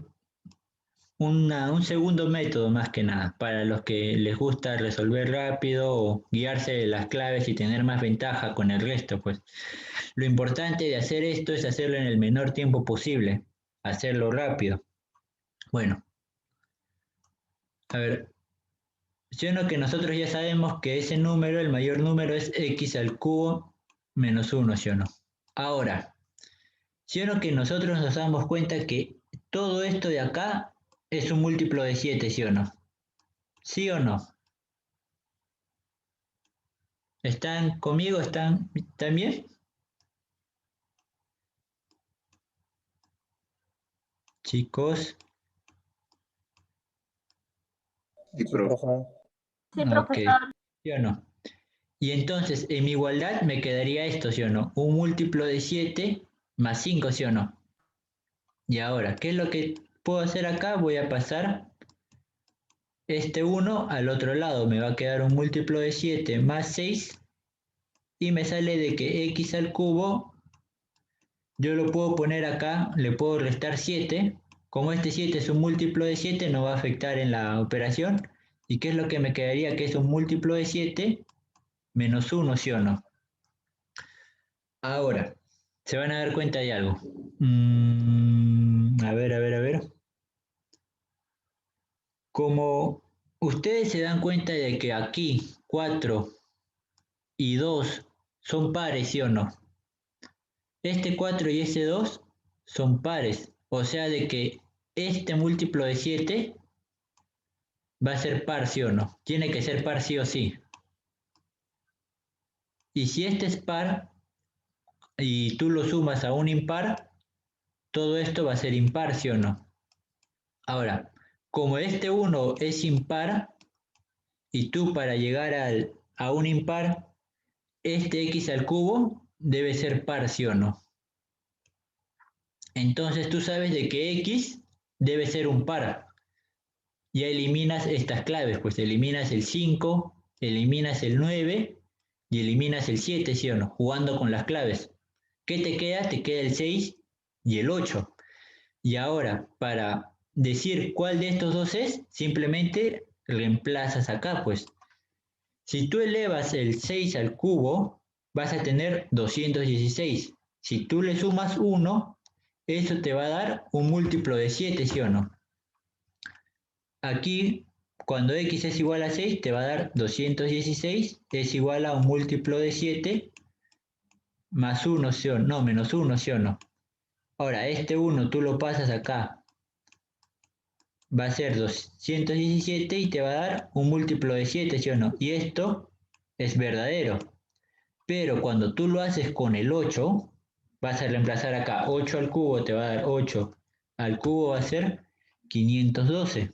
un segundo método más que nada, para los que les gusta resolver rápido o guiarse de las claves y tener más ventaja con el resto, pues. Lo importante de hacer esto es hacerlo en el menor tiempo posible, hacerlo rápido. Bueno, a ver, ¿sí o no que nosotros ya sabemos que ese número, el mayor número es x al cubo menos 1, ¿sí o no? Ahora, ¿sí o no que nosotros nos damos cuenta que todo esto de acá es un múltiplo de 7, ¿sí o no? ¿Sí o no? ¿Están conmigo? ¿Están bien? Chicos, Sí, Sí, profe. profe. Sí, ok, profesor. ¿sí o no? Y entonces, en mi igualdad me quedaría esto, ¿sí o no? Un múltiplo de 7 más 5, ¿sí o no? Y ahora, ¿qué es lo que puedo hacer acá? Voy a pasar este 1 al otro lado me va a quedar un múltiplo de 7 más 6 y me sale de que x al cubo, yo lo puedo poner acá, le puedo restar 7. Como este 7 es un múltiplo de 7, no va a afectar en la operación. ¿Y qué es lo que me quedaría? Que es un múltiplo de 7 menos 1, ¿sí o no? Ahora, se van a dar cuenta de algo. A ver. Como ustedes se dan cuenta de que aquí 4 y 2 son pares, ¿sí o no? Este 4 y este 2 son pares. O sea de que este múltiplo de 7 va a ser par, ¿sí o no? Tiene que ser par sí o sí. Y si este es par y tú lo sumas a un impar, todo esto va a ser impar, ¿sí o no? Ahora, como este 1 es impar y tú para llegar a un impar, este x al cubo debe ser par, ¿sí o no? Entonces tú sabes de que x debe ser un par. Ya eliminas estas claves, pues eliminas el 5, eliminas el 9 y eliminas el 7, ¿sí o no? Jugando con las claves. ¿Qué te queda? Te queda el 6 y el 8. Y ahora, para decir cuál de estos dos es, simplemente reemplazas acá, pues. Si tú elevas el 6 al cubo, vas a tener 216. Si tú le sumas 1, eso te va a dar un múltiplo de 7, ¿sí o no? Aquí, cuando x es igual a 6, te va a dar 216, es igual a un múltiplo de 7 más 1, ¿sí o no? No, menos 1, ¿sí o no? Ahora, este 1 tú lo pasas acá, va a ser 217 y te va a dar un múltiplo de 7, ¿sí o no? Y esto es verdadero. Pero cuando tú lo haces con el 8, vas a reemplazar acá 8 al cubo, te va a dar 8 al cubo, va a ser 512.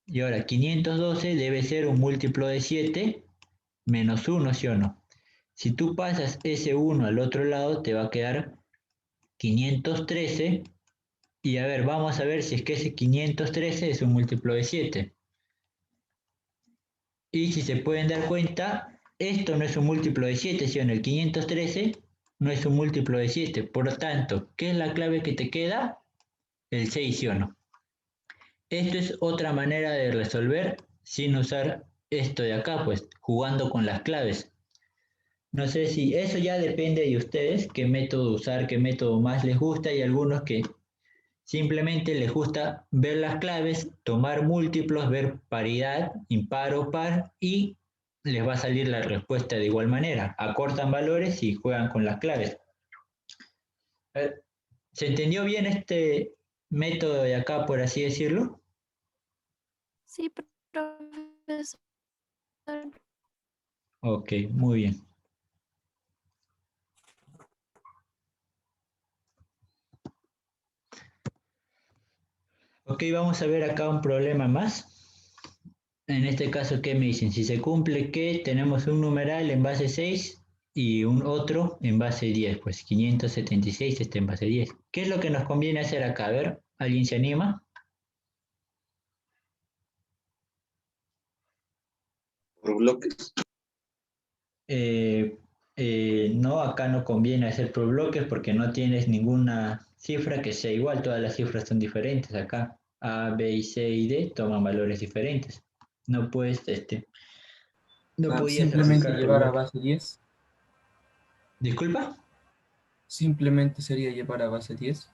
Y ahora 512 debe ser un múltiplo de 7 menos 1, ¿sí o no? Si tú pasas ese 1 al otro lado, te va a quedar 513. Y a ver, vamos a ver si es que ese 513 es un múltiplo de 7. Y si se pueden dar cuenta, esto no es un múltiplo de 7, ¿sí o no? El 513 no es un múltiplo de 7. Por lo tanto, ¿qué es la clave que te queda? El 6, ¿sí o no? Esto es otra manera de resolver sin usar esto de acá, pues jugando con las claves. No sé si eso ya depende de ustedes, qué método usar, qué método más les gusta. Hay algunos que simplemente les gusta ver las claves, tomar múltiplos, ver paridad, impar o par y les va a salir la respuesta de igual manera. Acortan valores y juegan con las claves. ¿Se entendió bien este método de acá, por así decirlo? Sí, profesor. Ok, muy bien. Ok, vamos a ver acá un problema más. En este caso, ¿qué me dicen? Si se cumple que tenemos un numeral en base 6 y un otro en base 10, pues 576 está en base 10. ¿Qué es lo que nos conviene hacer acá? A ver, ¿alguien se anima? Por bloques. No, acá no conviene hacer por bloques porque no tienes ninguna cifra que sea igual, todas las cifras son diferentes acá. A, B, y C y D toman valores diferentes. No puedes, no podías Simplemente aplicar por llevar a bloques. base 10. ¿Disculpa? Simplemente sería llevar a base 10.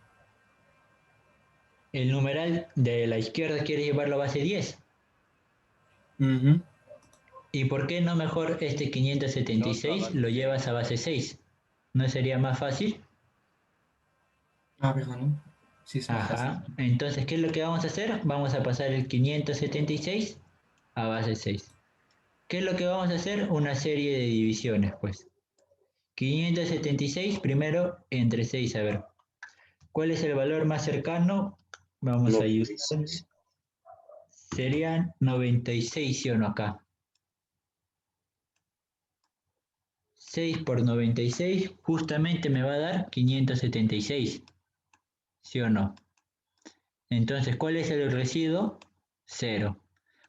El numeral de la izquierda quiere llevarlo a base 10. Ujú. ¿Y por qué no mejor este 576 lo llevas a base 6? ¿No sería más fácil? Ah, ¿verdad, no? Sí, es más fácil. Ajá. Entonces, ¿qué es lo que vamos a hacer? Vamos a pasar el 576 a base 6. ¿Qué es lo que vamos a hacer? Una serie de divisiones, pues. 576 primero entre 6, a ver. ¿Cuál es el valor más cercano? Vamos a ayudar. 96. Serían 96, ¿sí o no acá? 6 por 96 justamente me va a dar 576, ¿sí o no? Entonces, ¿cuál es el residuo? 0.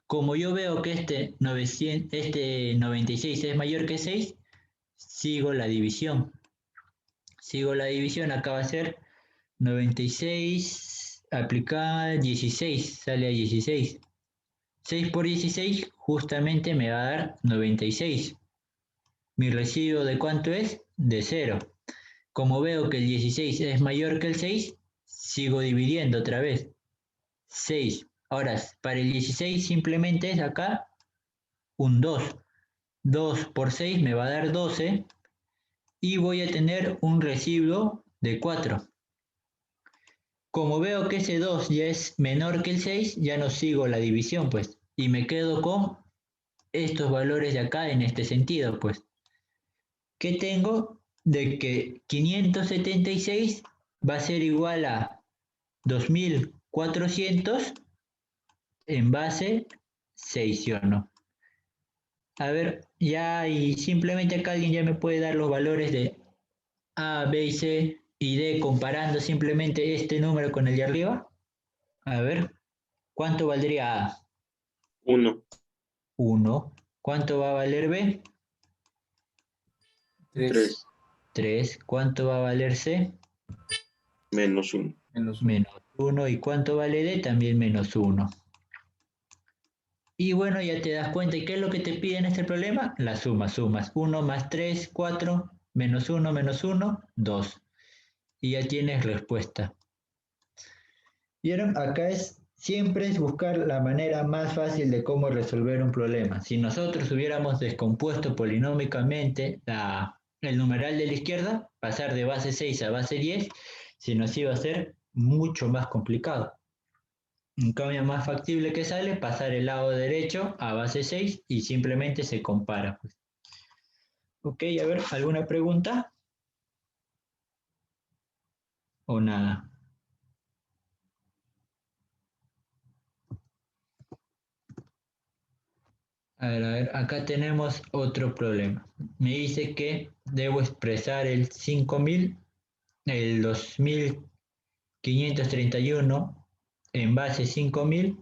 Como yo veo que este 96 es mayor que 6, sigo la división. Acá va a ser 96 aplicada 16, sale a 16. 6 por 16 justamente me va a dar 96. Mi residuo ¿de cuánto es? De 0. Como veo que el 16 es mayor que el 6, sigo dividiendo otra vez. 6. Ahora, para el 16 simplemente es acá un 2. 2 por 6 me va a dar 12 y voy a tener un residuo de 4. Como veo que ese 2 ya es menor que el 6, ya no sigo la división, pues, y me quedo con estos valores de acá en este sentido, pues. ¿Qué tengo? De que 576 va a ser igual a 2400 en base 6, ¿sí o no? A ver, ya, y simplemente acá alguien ya me puede dar los valores de A, B y C y D comparando simplemente este número con el de arriba. A ver, ¿cuánto valdría A? 1. 1. ¿Cuánto va a valer B? 3. 3. ¿Cuánto va a valer C? Menos 1. Menos 1. Menos 1. ¿Y cuánto vale D? También menos 1. Y bueno, ya te das cuenta. ¿Y qué es lo que te pide en este problema? La suma, sumas. 1 más 3, 4, menos 1, 2. Y ya tienes respuesta. ¿Vieron? Acá siempre es buscar la manera más fácil de cómo resolver un problema. Si nosotros hubiéramos descompuesto polinómicamente el numeral de la izquierda, pasar de base 6 a base 10, se nos iba a hacer mucho más complicado. En cambio, más factible que sale, pasar el lado derecho a base 6 y simplemente se compara. Pues. Ok, a ver, ¿alguna pregunta? ¿O nada? A ver, acá tenemos otro problema. Me dice que debo expresar el 5000, el 2531 en base 5000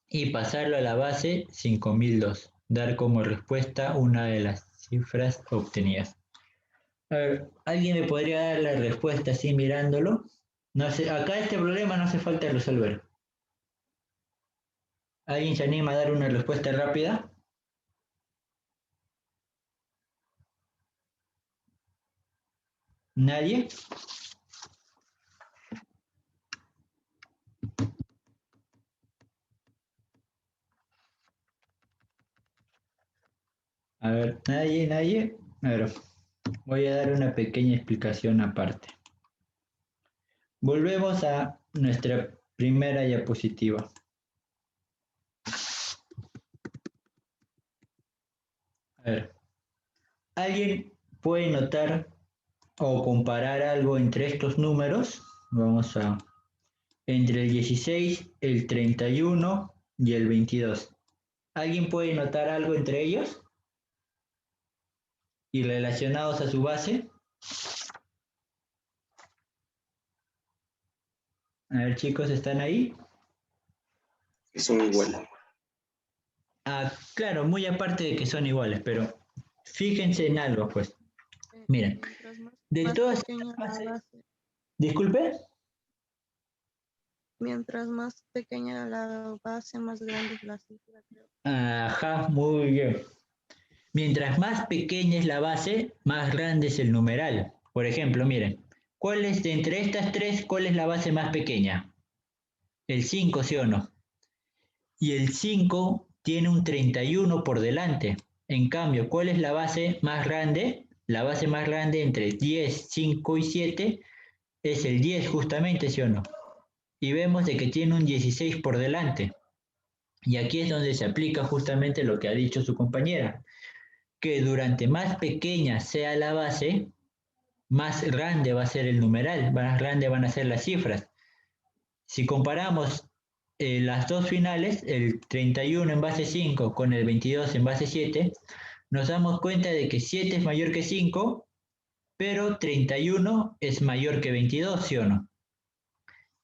y pasarlo a la base 5002. Dar como respuesta una de las cifras obtenidas. A ver, ¿alguien me podría dar la respuesta así mirándolo? No sé, acá este problema no hace falta resolver. ¿Alguien se anima a dar una respuesta rápida? ¿Nadie? A ver, nadie. A ver, voy a dar una pequeña explicación aparte. Volvemos a nuestra primera diapositiva. A ver, ¿alguien puede notar o comparar algo entre estos números? Vamos a... Entre el 16, el 31 y el 22. ¿Alguien puede notar algo entre ellos? ¿Y relacionados a su base? A ver, chicos, ¿están ahí? Que son iguales. Ah, claro, muy aparte de que son iguales, pero fíjense en algo, pues. Miren, Mientras de más todas pequeña estas la bases... base, ¿Disculpe? mientras más pequeña la base, más grande es la cifra, creo. Ajá, muy bien. Mientras más pequeña es la base, más grande es el numeral. Por ejemplo, miren, ¿cuál es de entre estas tres, cuál es la base más pequeña? El 5, ¿sí o no? Y el 5 tiene un 31 por delante. En cambio, ¿cuál es la base más grande? La base más grande entre 10, 5 y 7 es el 10 justamente, ¿sí o no? Y vemos de que tiene un 16 por delante. Y aquí es donde se aplica justamente lo que ha dicho su compañera, que durante más pequeña sea la base, más grande va a ser el numeral, más grande van a ser las cifras. Si comparamos las dos finales, el 31 en base 5 con el 22 en base 7, nos damos cuenta de que 7 es mayor que 5, pero 31 es mayor que 22, ¿sí o no?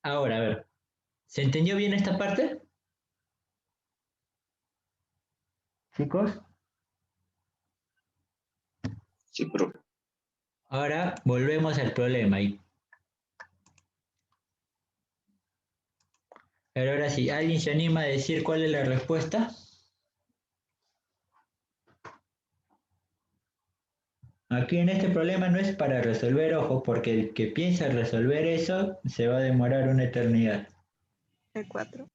Ahora, a ver, ¿se entendió bien esta parte? chicos. Sí, profe. Ahora volvemos al problema. Pero ahora sí, ¿alguien se anima a decir cuál es la respuesta? Aquí en este problema no es para resolver, ojo, porque el que piensa resolver eso se va a demorar una eternidad. El 4.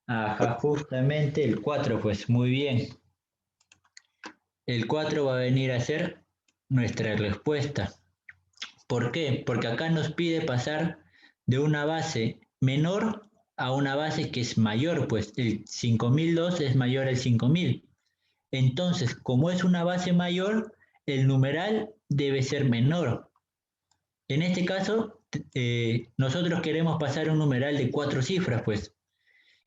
Ajá, justamente el 4, pues muy bien. El 4 va a venir a ser nuestra respuesta. ¿Por qué? Porque acá nos pide pasar de una base menor a una base que es mayor, pues el 5002 es mayor al 5000. Entonces, como es una base mayor, el numeral debe ser menor. En este caso, nosotros queremos pasar un numeral de 4 cifras, pues.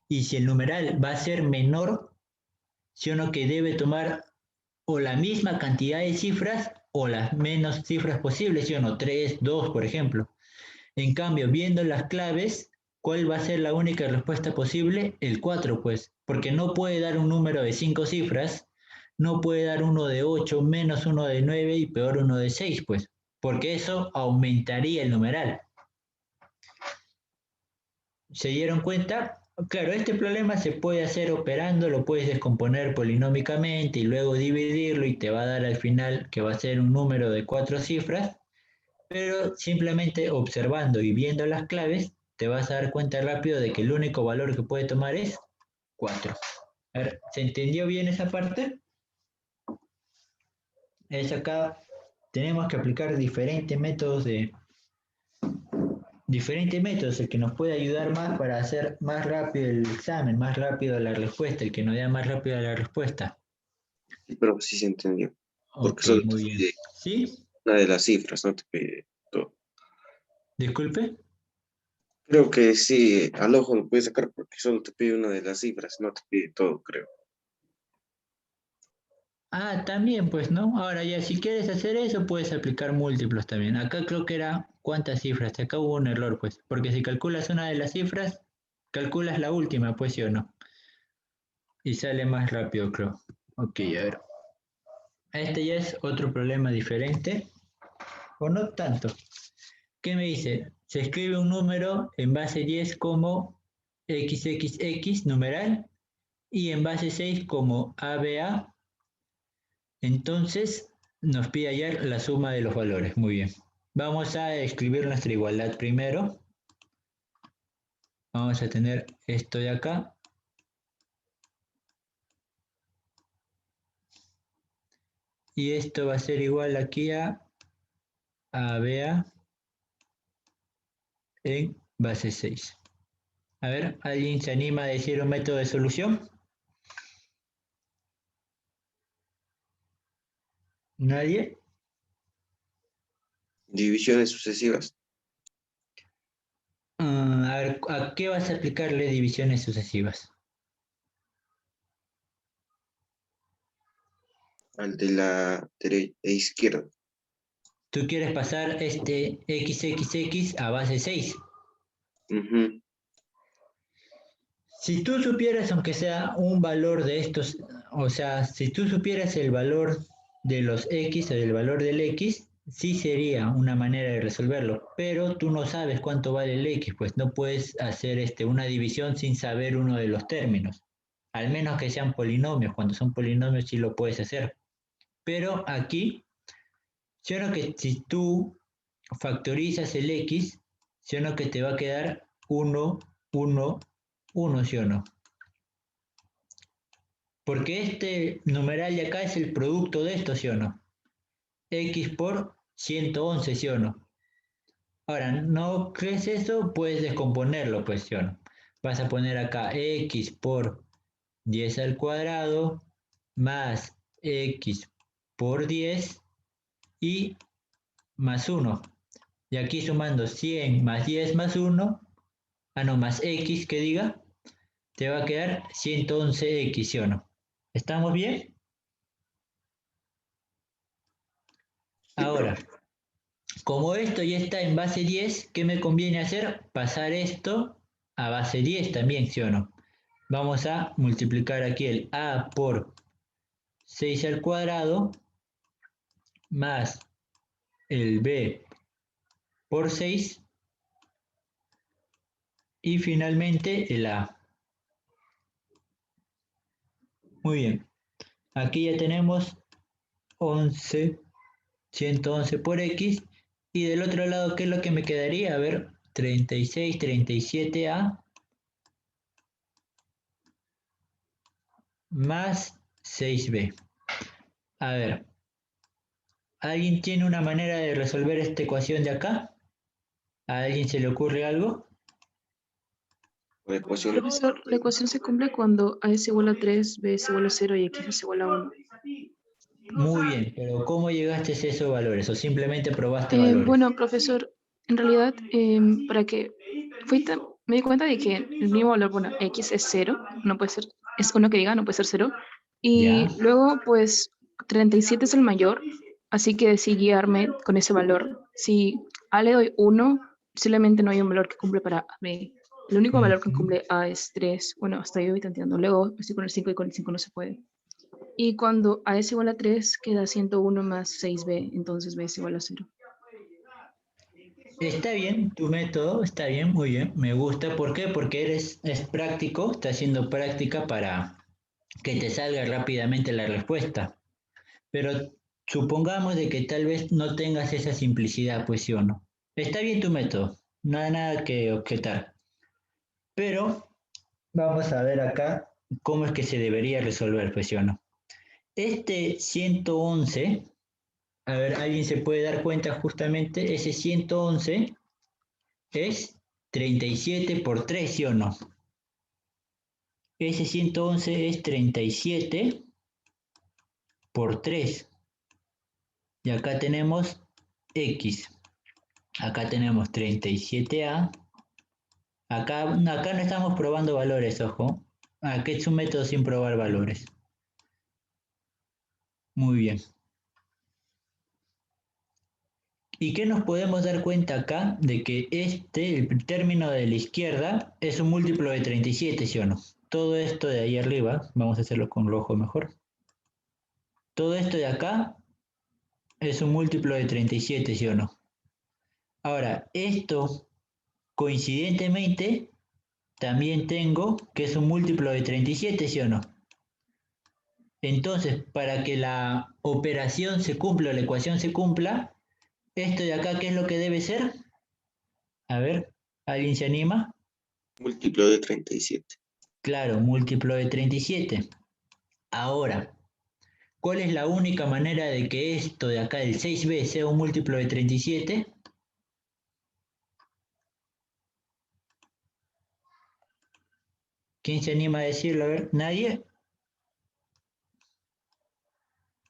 Y si el numeral va a ser menor, ¿sí o no? Que debe tomar o la misma cantidad de cifras o las menos cifras posibles, ¿sí o no? 3, 2, por ejemplo. En cambio, viendo las claves, ¿cuál va a ser la única respuesta posible? El 4, pues, porque no puede dar un número de 5 cifras, no puede dar uno de 8, menos uno de 9 y peor uno de 6, pues, porque eso aumentaría el numeral. ¿Se dieron cuenta? Claro, este problema se puede hacer operando, lo puedes descomponer polinómicamente y luego dividirlo y te va a dar al final que va a ser un número de 4 cifras, pero simplemente observando y viendo las claves te vas a dar cuenta rápido de que el único valor que puede tomar es 4. A ver, ¿se entendió bien esa parte? Es acá, tenemos que aplicar diferentes métodos, el que nos puede ayudar más para hacer más rápido el examen, más rápido la respuesta, el que nos dé más rápido la respuesta. Sí, profe, sí se entendió. Porque Ok, solo te muy bien. pide ¿Sí? una de las cifras, no te pide todo. Disculpe. Creo que sí, al ojo lo puedes sacar porque solo te pide una de las cifras, no te pide todo, creo. Ah, también, pues, ¿no? Ahora ya, si quieres hacer eso, puedes aplicar múltiplos también. Acá creo que era cuántas cifras. Acá hubo un error, pues. Porque si calculas una de las cifras, calculas la última, pues, ¿sí o no? Y sale más rápido, creo. Ok, a ver. Este ya es otro problema diferente. O no tanto. ¿Qué me dice? Se escribe un número en base 10 como XXX numeral y en base 6 como ABA. Entonces nos pide hallar la suma de los valores. Muy bien. Vamos a escribir nuestra igualdad primero. Vamos a tener esto de acá. Y esto va a ser igual aquí a ABA en base 6. A ver, ¿alguien se anima a decir un método de solución? ¿Nadie? Divisiones sucesivas. A ver, ¿a qué vas a aplicarle divisiones sucesivas? Al de la izquierda. Tú quieres pasar este XXX a base 6. Ujú. Si tú supieras, aunque sea un valor de estos, o sea, si tú supieras el valor de los X o del valor del X, sí sería una manera de resolverlo, pero tú no sabes cuánto vale el X, pues no puedes hacer una división sin saber uno de los términos, al menos que sean polinomios. Cuando son polinomios sí lo puedes hacer, pero aquí, ¿sí o no que si tú factorizas el X, ¿sí o no que te va a quedar 1, 1, 1, ¿sí o no? Porque este numeral de acá es el producto de esto, ¿sí o no? X por 111, ¿sí o no? Ahora, ¿no crees eso? Puedes descomponerlo, pues, ¿sí o no? Vas a poner acá X por 10 al cuadrado más X por 10 y más 1. Y aquí sumando 100 más 10 más 1, no, más X que diga, te va a quedar 111X, ¿sí o no? ¿Estamos bien? Sí, Ahora, profe. como esto ya está en base 10, ¿qué me conviene hacer? Pasar esto a base 10 también, ¿sí o no? Vamos a multiplicar aquí el A por 6 al cuadrado más el b por 6 y finalmente el a. Muy bien. Aquí ya tenemos 111 por x. Y del otro lado, ¿qué es lo que me quedaría? A ver, 36, 37a más 6b. A ver, ¿alguien tiene una manera de resolver esta ecuación de acá? ¿A alguien se le ocurre algo? La ecuación. Profesor, la ecuación se cumple cuando A es igual a 3, B es igual a 0 y X es igual a 1. Muy bien, pero ¿cómo llegaste a esos valores? ¿O simplemente probaste valores? Bueno, profesor, en realidad, para que me di cuenta de que el mismo valor, bueno, X es 0, no puede ser, es uno que diga, no puede ser 0. Y Ya. luego, pues, 37 es el mayor, así que decidí guiarme con ese valor. Si A le doy 1, posiblemente no hay un valor que cumple para B. El único valor que Ujú. cumple A es 3. Bueno, hasta ahí voy tanteando. Luego estoy con el 5 y con el 5 no se puede. Y cuando A es igual a 3, queda 101 más 6B, entonces B es igual a 0. Está bien, tu método está bien, muy bien, me gusta. ¿Por qué? Porque es práctico, está haciendo práctica para que te salga rápidamente la respuesta. Pero supongamos de que tal vez no tengas esa simplicidad, pues sí o no. Está bien tu método, nada que objetar. Pero vamos a ver acá cómo es que se debería resolver, pues sí o no. Este 111, a ver, alguien se puede dar cuenta justamente, ese 111 es 37 por 3, ¿sí o no? Ese 111 es 37 por 3. Y acá tenemos X. Acá tenemos 37A. Acá no estamos probando valores, ojo. Aquí es un método sin probar valores. Muy bien. ¿Y qué nos podemos dar cuenta acá? De que el término de la izquierda, es un múltiplo de 37, ¿sí o no? Todo esto de ahí arriba, vamos a hacerlo con rojo mejor. Todo esto de acá es un múltiplo de 37, ¿sí o no? Ahora, esto coincidentemente también tengo que es un múltiplo de 37, ¿sí o no? Entonces, para que la operación se cumpla, la ecuación se cumpla, esto de acá, ¿qué es lo que debe ser? A ver, ¿alguien se anima? Múltiplo de 37. Claro, múltiplo de 37. Ahora, ¿cuál es la única manera de que esto de acá, el 6b, sea un múltiplo de 37? ¿Quién se anima a decirlo? A ver, ¿nadie?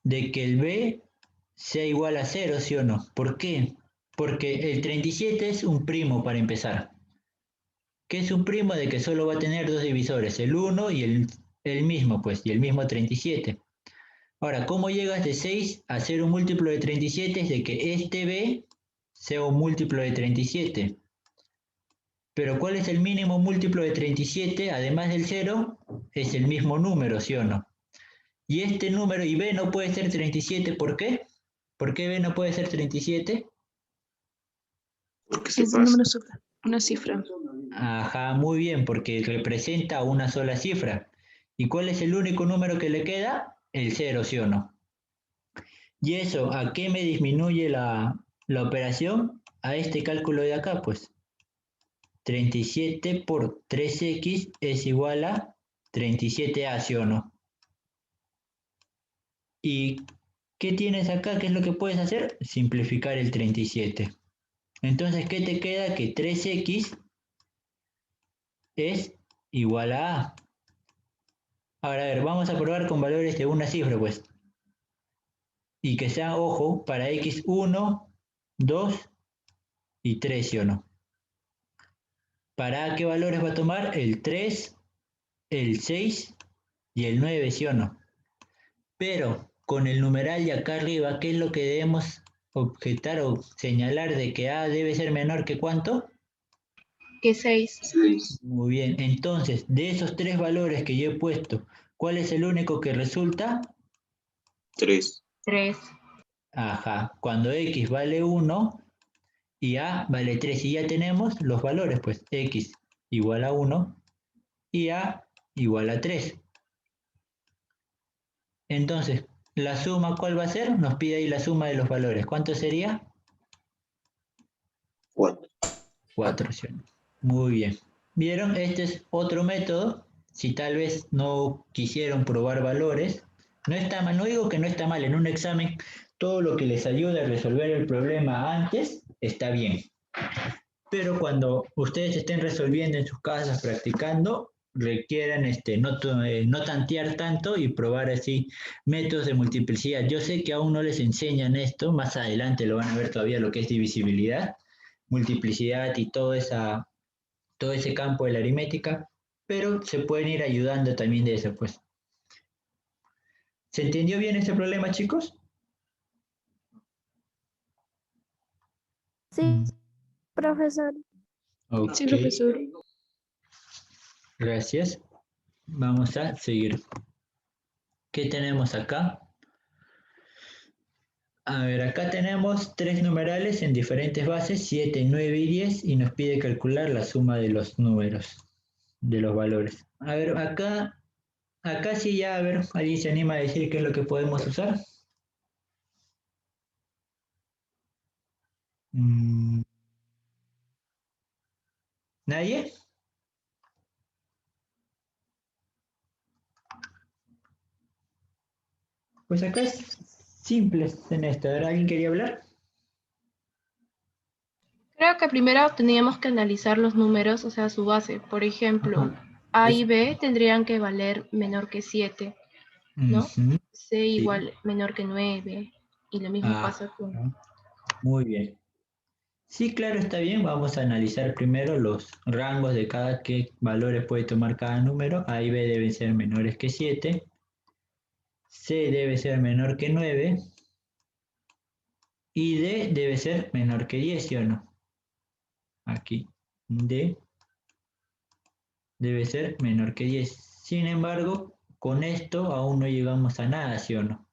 De que el b sea igual a 0, ¿sí o no? ¿Por qué? Porque el 37 es un primo para empezar. ¿Qué es un primo? De que solo va a tener dos divisores, el 1 y el mismo, pues, y el mismo 37. Ahora, ¿cómo llegas de 6 a ser un múltiplo de 37? Es de que este b sea un múltiplo de 37. Pero ¿cuál es el mínimo múltiplo de 37? Además del 0, es el mismo número, ¿sí o no? Y este número, y b no puede ser 37, ¿por qué? ¿Por qué b no puede ser 37? Porque se Es un pasa. número una cifra. Ajá, muy bien, porque representa una sola cifra. ¿Y cuál es el único número que le queda? El 0, ¿sí o no? ¿Y eso a qué me disminuye la operación? A este cálculo de acá, pues. 37 por 3x es igual a 37a, ¿sí o no? ¿Y qué tienes acá? ¿Qué es lo que puedes hacer? Simplificar el 37. Entonces, ¿qué te queda? Que 3x es igual a a. Ahora, a ver, vamos a probar con valores de una cifra, pues. Y que sea, ojo, para x 1, 2 y 3, ¿sí o no? ¿Para a qué valores va a tomar? El 3, el 6 y el 9, ¿sí o no? Pero con el numeral de acá arriba, ¿qué es lo que debemos objetar o señalar de que a debe ser menor que cuánto? Que 6. 6. Muy bien, entonces, de esos tres valores que yo he puesto, ¿cuál es el único que resulta? 3. 3. Ajá, cuando X vale 1 y A vale 3 y ya tenemos los valores, pues X igual a 1 y A igual a 3. Entonces, la suma, ¿cuál va a ser? Nos pide ahí la suma de los valores. ¿Cuánto sería? 4. 4, ¿sí o no? Muy bien. ¿Vieron? Este es otro método. Si tal vez no quisieron probar valores, no está mal, no digo que no está mal. En un examen, todo lo que les ayude a resolver el problema antes está bien. Pero cuando ustedes estén resolviendo en sus casas, practicando, requieran no tantear tanto y probar así métodos de multiplicidad. Yo sé que aún no les enseñan esto, más adelante lo van a ver todavía lo que es divisibilidad, multiplicidad y todo ese campo de la aritmética, pero se pueden ir ayudando también de eso, pues. ¿Se entendió bien ese problema, chicos? Sí, profesor. Ok, Sí, profesor. gracias. Vamos a seguir. ¿Qué tenemos acá? A ver, acá tenemos tres numerales en diferentes bases, 7, 9 y 10, y nos pide calcular la suma de los números, de los valores. A ver, acá sí ya, a ver, ¿alguien se anima a decir qué es lo que podemos usar? ¿Nadie? Pues acá es simple en esto. A ver, ¿alguien quería hablar? Creo que primero teníamos que analizar los números, o sea, su base. Por ejemplo, Ajá. A y Es- B tendrían que valer menor que 7, ¿no? Ujú, C sí. igual menor que 9. Y lo mismo Ah, pasa con... muy bien. Sí, claro, está bien. Vamos a analizar primero los rangos de qué valores puede tomar cada número. A y B deben ser menores que 7. C debe ser menor que 9. Y D debe ser menor que 10, ¿sí o no? Aquí. D debe ser menor que 10. Sin embargo, con esto aún no llegamos a nada, ¿sí o no?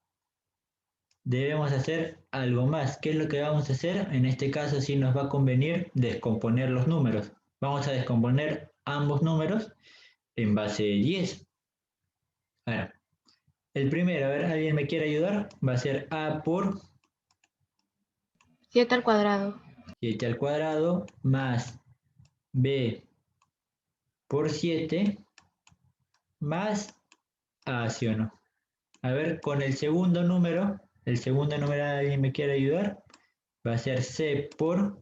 Debemos hacer algo más. ¿Qué es lo que vamos a hacer? En este caso sí nos va a convenir descomponer los números. Vamos a descomponer ambos números en base de 10. Ahora, el primero, a ver, ¿alguien me quiere ayudar? Va a ser A por 7 al cuadrado. 7 al cuadrado más B por 7 más A, ¿sí o no? A ver, con el segundo número, ¿alguien me quiere ayudar? Va a ser C por,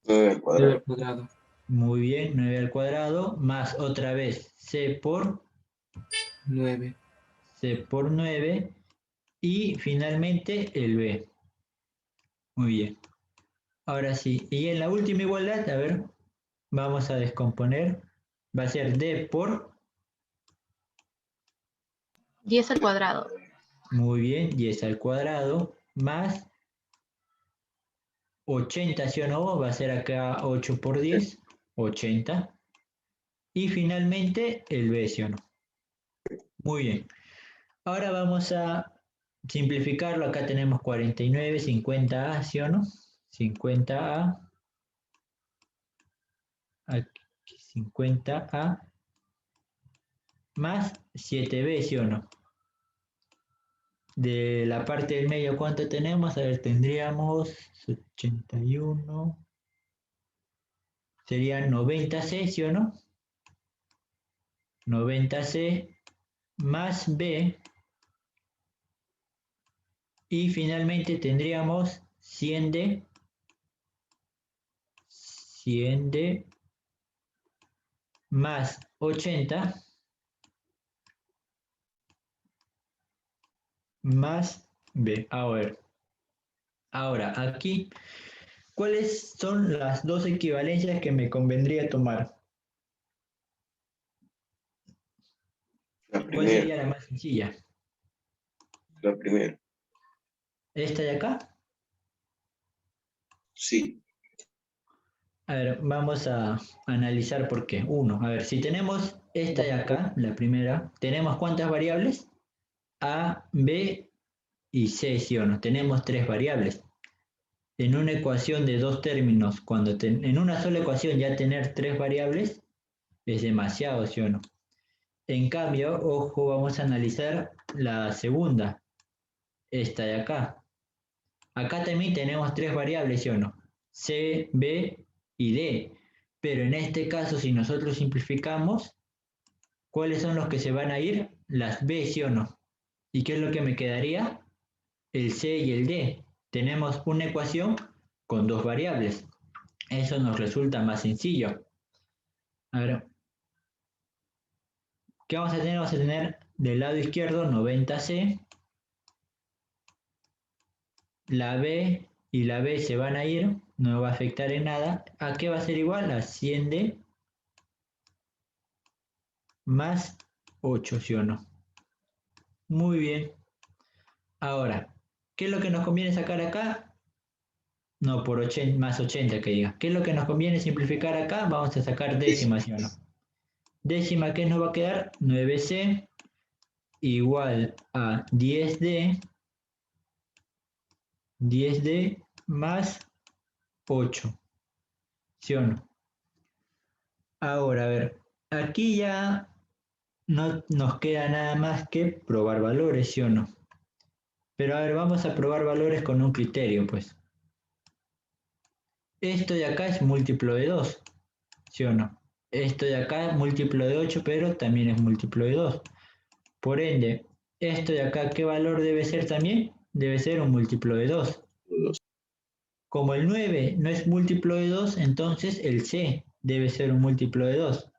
9 al 9 cuadrado. al cuadrado. muy bien, 9 al cuadrado, más otra vez C por 9. 9 y finalmente el B. Muy bien. Ahora sí, y en la última igualdad, a ver, vamos a descomponer. Va a ser D por, 10 al cuadrado. muy bien, 10 al cuadrado, más 80, ¿sí o no? Va a ser acá 8 por 10, 80. Y finalmente el B, ¿sí o no? Muy bien. Ahora vamos a simplificarlo. Acá tenemos 49, 50A, ¿sí o no? 50A. Aquí 50A más 7B, ¿sí o no? De la parte del medio, ¿cuánto tenemos? A ver, tendríamos 81. Sería 90C, ¿sí o no? 90C más B. Y finalmente tendríamos 100D. 100D más 80 más B. A ver, ahora aquí, ¿cuáles son las dos equivalencias que me convendría tomar? La ¿Cuál primera. sería la más sencilla? La primera. ¿Esta de acá? Sí. A ver, vamos a analizar por qué. Uno, a ver, si tenemos esta de acá, la primera, ¿tenemos cuántas variables? A, B y C, ¿sí o no? Tenemos tres variables. En una ecuación de dos términos, en una sola ecuación ya tener tres variables es demasiado, ¿sí o no? En cambio, ojo, vamos a analizar la segunda, esta de acá. Acá también tenemos tres variables, ¿sí o no? C, B y D. Pero en este caso, si nosotros simplificamos, ¿cuáles son los que se van a ir? Las B, ¿sí o no? ¿Y qué es lo que me quedaría? El C y el D. Tenemos una ecuación con dos variables. Eso nos resulta más sencillo. A ver, ¿qué vamos a tener? Vamos a tener del lado izquierdo 90C. La B y la B se van a ir, no va a afectar en nada. ¿A qué va a ser igual? A 100D más 8, ¿sí o no? Muy bien. Ahora, ¿qué es lo que nos conviene sacar acá? No, por 80, más 80 que diga. ¿Qué es lo que nos conviene simplificar acá? Vamos a sacar décimas, ¿sí o no? Décima, ¿qué nos va a quedar? 9C igual a 10D más 8, ¿sí o no? Ahora, a ver, aquí ya no nos queda nada más que probar valores, ¿sí o no? Pero a ver, vamos a probar valores con un criterio, pues. Esto de acá es múltiplo de 2, ¿sí o no? Esto de acá es múltiplo de 8, pero también es múltiplo de 2. Por ende, esto de acá, ¿qué valor debe ser también? Debe ser un múltiplo de 2. Como el 9 no es múltiplo de 2, entonces el C debe ser un múltiplo de 2.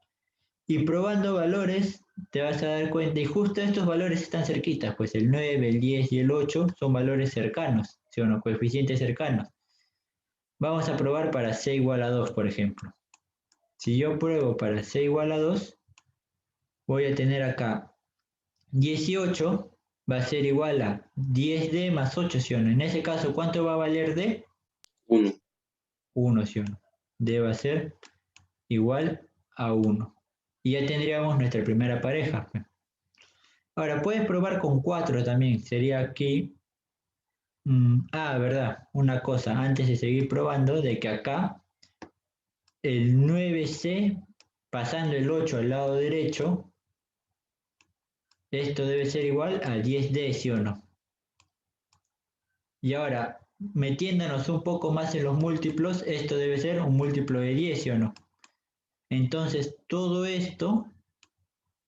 Y probando valores, te vas a dar cuenta, y justo estos valores están cerquitas, pues el 9, el 10 y el 8 son valores cercanos, ¿sí o no? Coeficientes cercanos. Vamos a probar para C igual a 2, por ejemplo. Si yo pruebo para C igual a 2, voy a tener acá 18 va a ser igual a 10D más 8, ¿sí o no? En ese caso, ¿cuánto va a valer D? 1. 1, ¿sí o no? D va a ser igual a 1. Y ya tendríamos nuestra primera pareja. Ahora, puedes probar con 4 también. Sería aquí... verdad. Una cosa, antes de seguir probando, de que acá el 9C, pasando el 8 al lado derecho, esto debe ser igual a 10D, ¿sí o no? Y ahora, metiéndonos un poco más en los múltiplos, esto debe ser un múltiplo de 10, ¿sí o no? Entonces, todo esto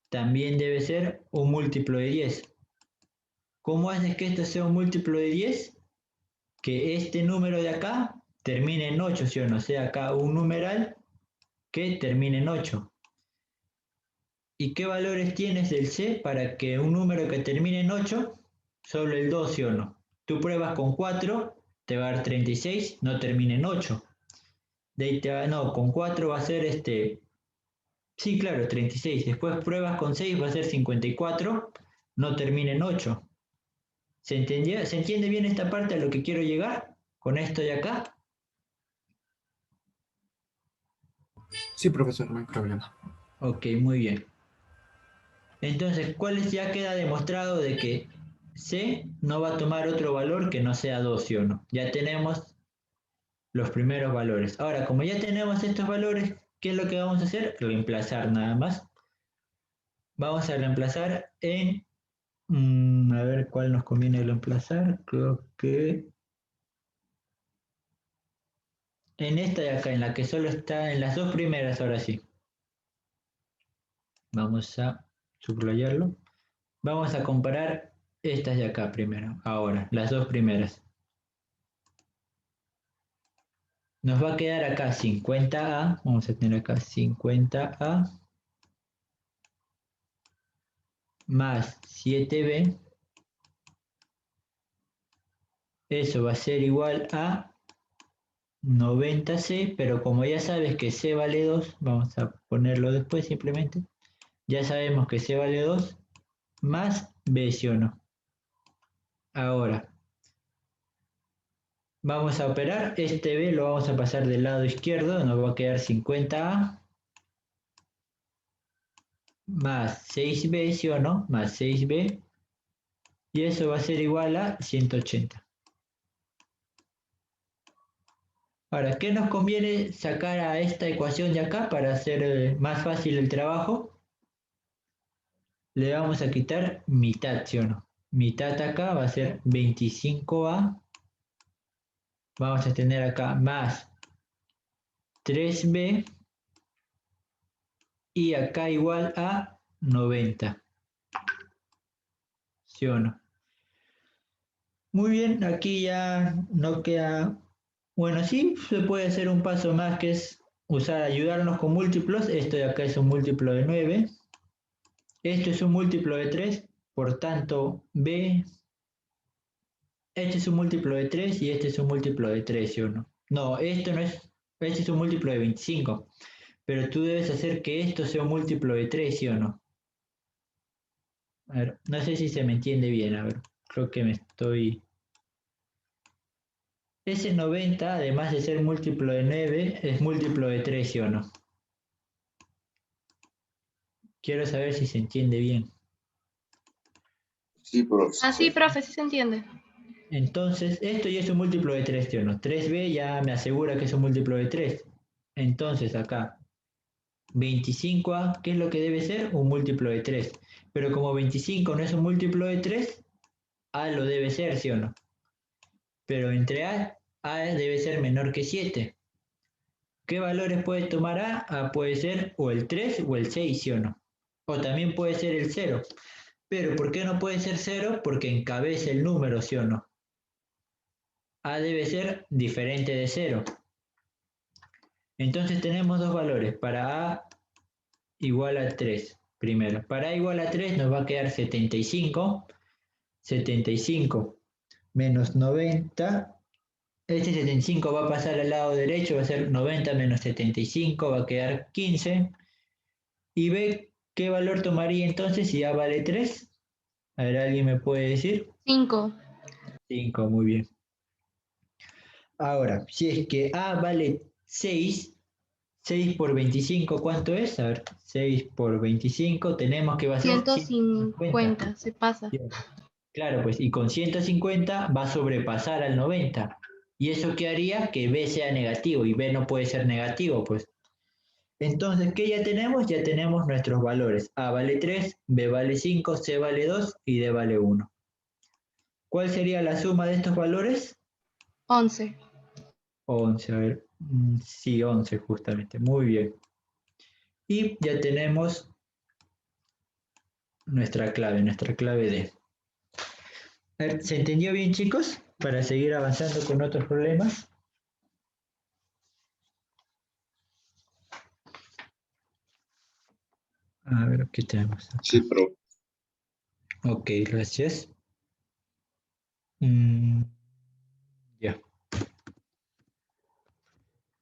también debe ser un múltiplo de 10. ¿Cómo haces que esto sea un múltiplo de 10? Que este número de acá termine en 8, ¿sí o no? O sea, acá un numeral que termine en 8. ¿Y qué valores tienes del C para que un número que termine en 8, solo el 2, ¿sí o no? Tú pruebas con 4, te va a dar 36, no termina en 8. De ahí te va, no, con 4 va a ser sí, claro, 36. Después pruebas con 6, va a ser 54, no termina en 8. ¿Se entendió? ¿Se entiende bien esta parte a lo que quiero llegar con esto de acá? Sí, profesor, no hay problema. Ok, muy bien. Entonces, ya queda demostrado de que C no va a tomar otro valor que no sea 2, ¿sí o no? Ya tenemos los primeros valores. Ahora, como ya tenemos estos valores, ¿qué es lo que vamos a hacer? Reemplazar nada más. Vamos a reemplazar en... a ver cuál nos conviene reemplazar. Creo que... en esta de acá, en la que solo está en las dos primeras, ahora sí. Vamos a subrayarlo. Vamos a comparar estas de acá primero. Ahora, las dos primeras. Nos va a quedar acá 50A. Vamos a tener acá 50A. Más 7B. Eso va a ser igual a 90C, pero como ya sabes que C vale 2, vamos a ponerlo después simplemente. Ya sabemos que C vale 2 más B, ¿sí o no? Ahora, vamos a operar. Este B lo vamos a pasar del lado izquierdo, nos va a quedar 50A más 6B, ¿sí o no? Más 6B Y eso va a ser igual a 180. Ahora, ¿qué nos conviene sacar a esta ecuación de acá para hacer más fácil el trabajo? Le vamos a quitar mitad, ¿sí o no? Mitad acá va a ser 25a. Vamos a tener acá más 3b. Y acá igual a 90. ¿Sí o no? Muy bien, aquí ya no queda... Bueno, sí, se puede hacer un paso más que es usar, ayudarnos con múltiplos. Esto de acá es un múltiplo de 9. Esto es un múltiplo de 3. Por tanto, b... Este es un múltiplo de 3 y este es un múltiplo de 3, ¿sí o no? No, esto no es... Este es un múltiplo de 25. Pero tú debes hacer que esto sea un múltiplo de 3, ¿sí o no? A ver, no sé si se me entiende bien, a ver, creo que me estoy... Ese 90, además de ser múltiplo de 9, es múltiplo de 3, ¿sí o no? Quiero saber si se entiende bien. Sí, profe. Ah, sí, profe, sí se entiende. Entonces, esto ya es un múltiplo de 3, ¿sí o no? 3b ya me asegura que es un múltiplo de 3. Entonces, acá, 25a, ¿qué es lo que debe ser? Un múltiplo de 3. Pero como 25 no es un múltiplo de 3, a lo debe ser, ¿sí o no? Pero entre a debe ser menor que 7. ¿Qué valores puede tomar a? A puede ser o el 3 o el 6, ¿sí o no? O también puede ser el 0. Pero ¿por qué no puede ser 0? Porque encabeza el número, ¿sí o no? A debe ser diferente de 0. Entonces tenemos dos valores. Para a igual a 3. Primero, para a igual a 3 nos va a quedar 75. 75 menos 90. Este 75 va a pasar al lado derecho, va a ser 90 menos 75, va a quedar 15. Y B, ¿qué valor tomaría entonces si A vale 3? A ver, ¿alguien me puede decir? 5. 5, muy bien. Ahora, si es que A vale 6, 6 por 25, ¿cuánto es? A ver, 6 por 25, tenemos que va a ser 150. 150, se pasa. Claro, pues, y con 150 va a sobrepasar al 90. ¿Y eso qué haría? Que B sea negativo, y B no puede ser negativo, pues. Entonces, ¿qué ya tenemos? Ya tenemos nuestros valores. A vale 3, B vale 5, C vale 2 y D vale 1. ¿Cuál sería la suma de estos valores? 11. 11, a ver. Sí, 11 justamente. Muy bien. Y ya tenemos nuestra clave D. A ver, ¿se entendió bien, chicos? Para seguir avanzando con otros problemas. A ver, ¿qué tenemos acá? Sí, profe. Ok, gracias. Ya.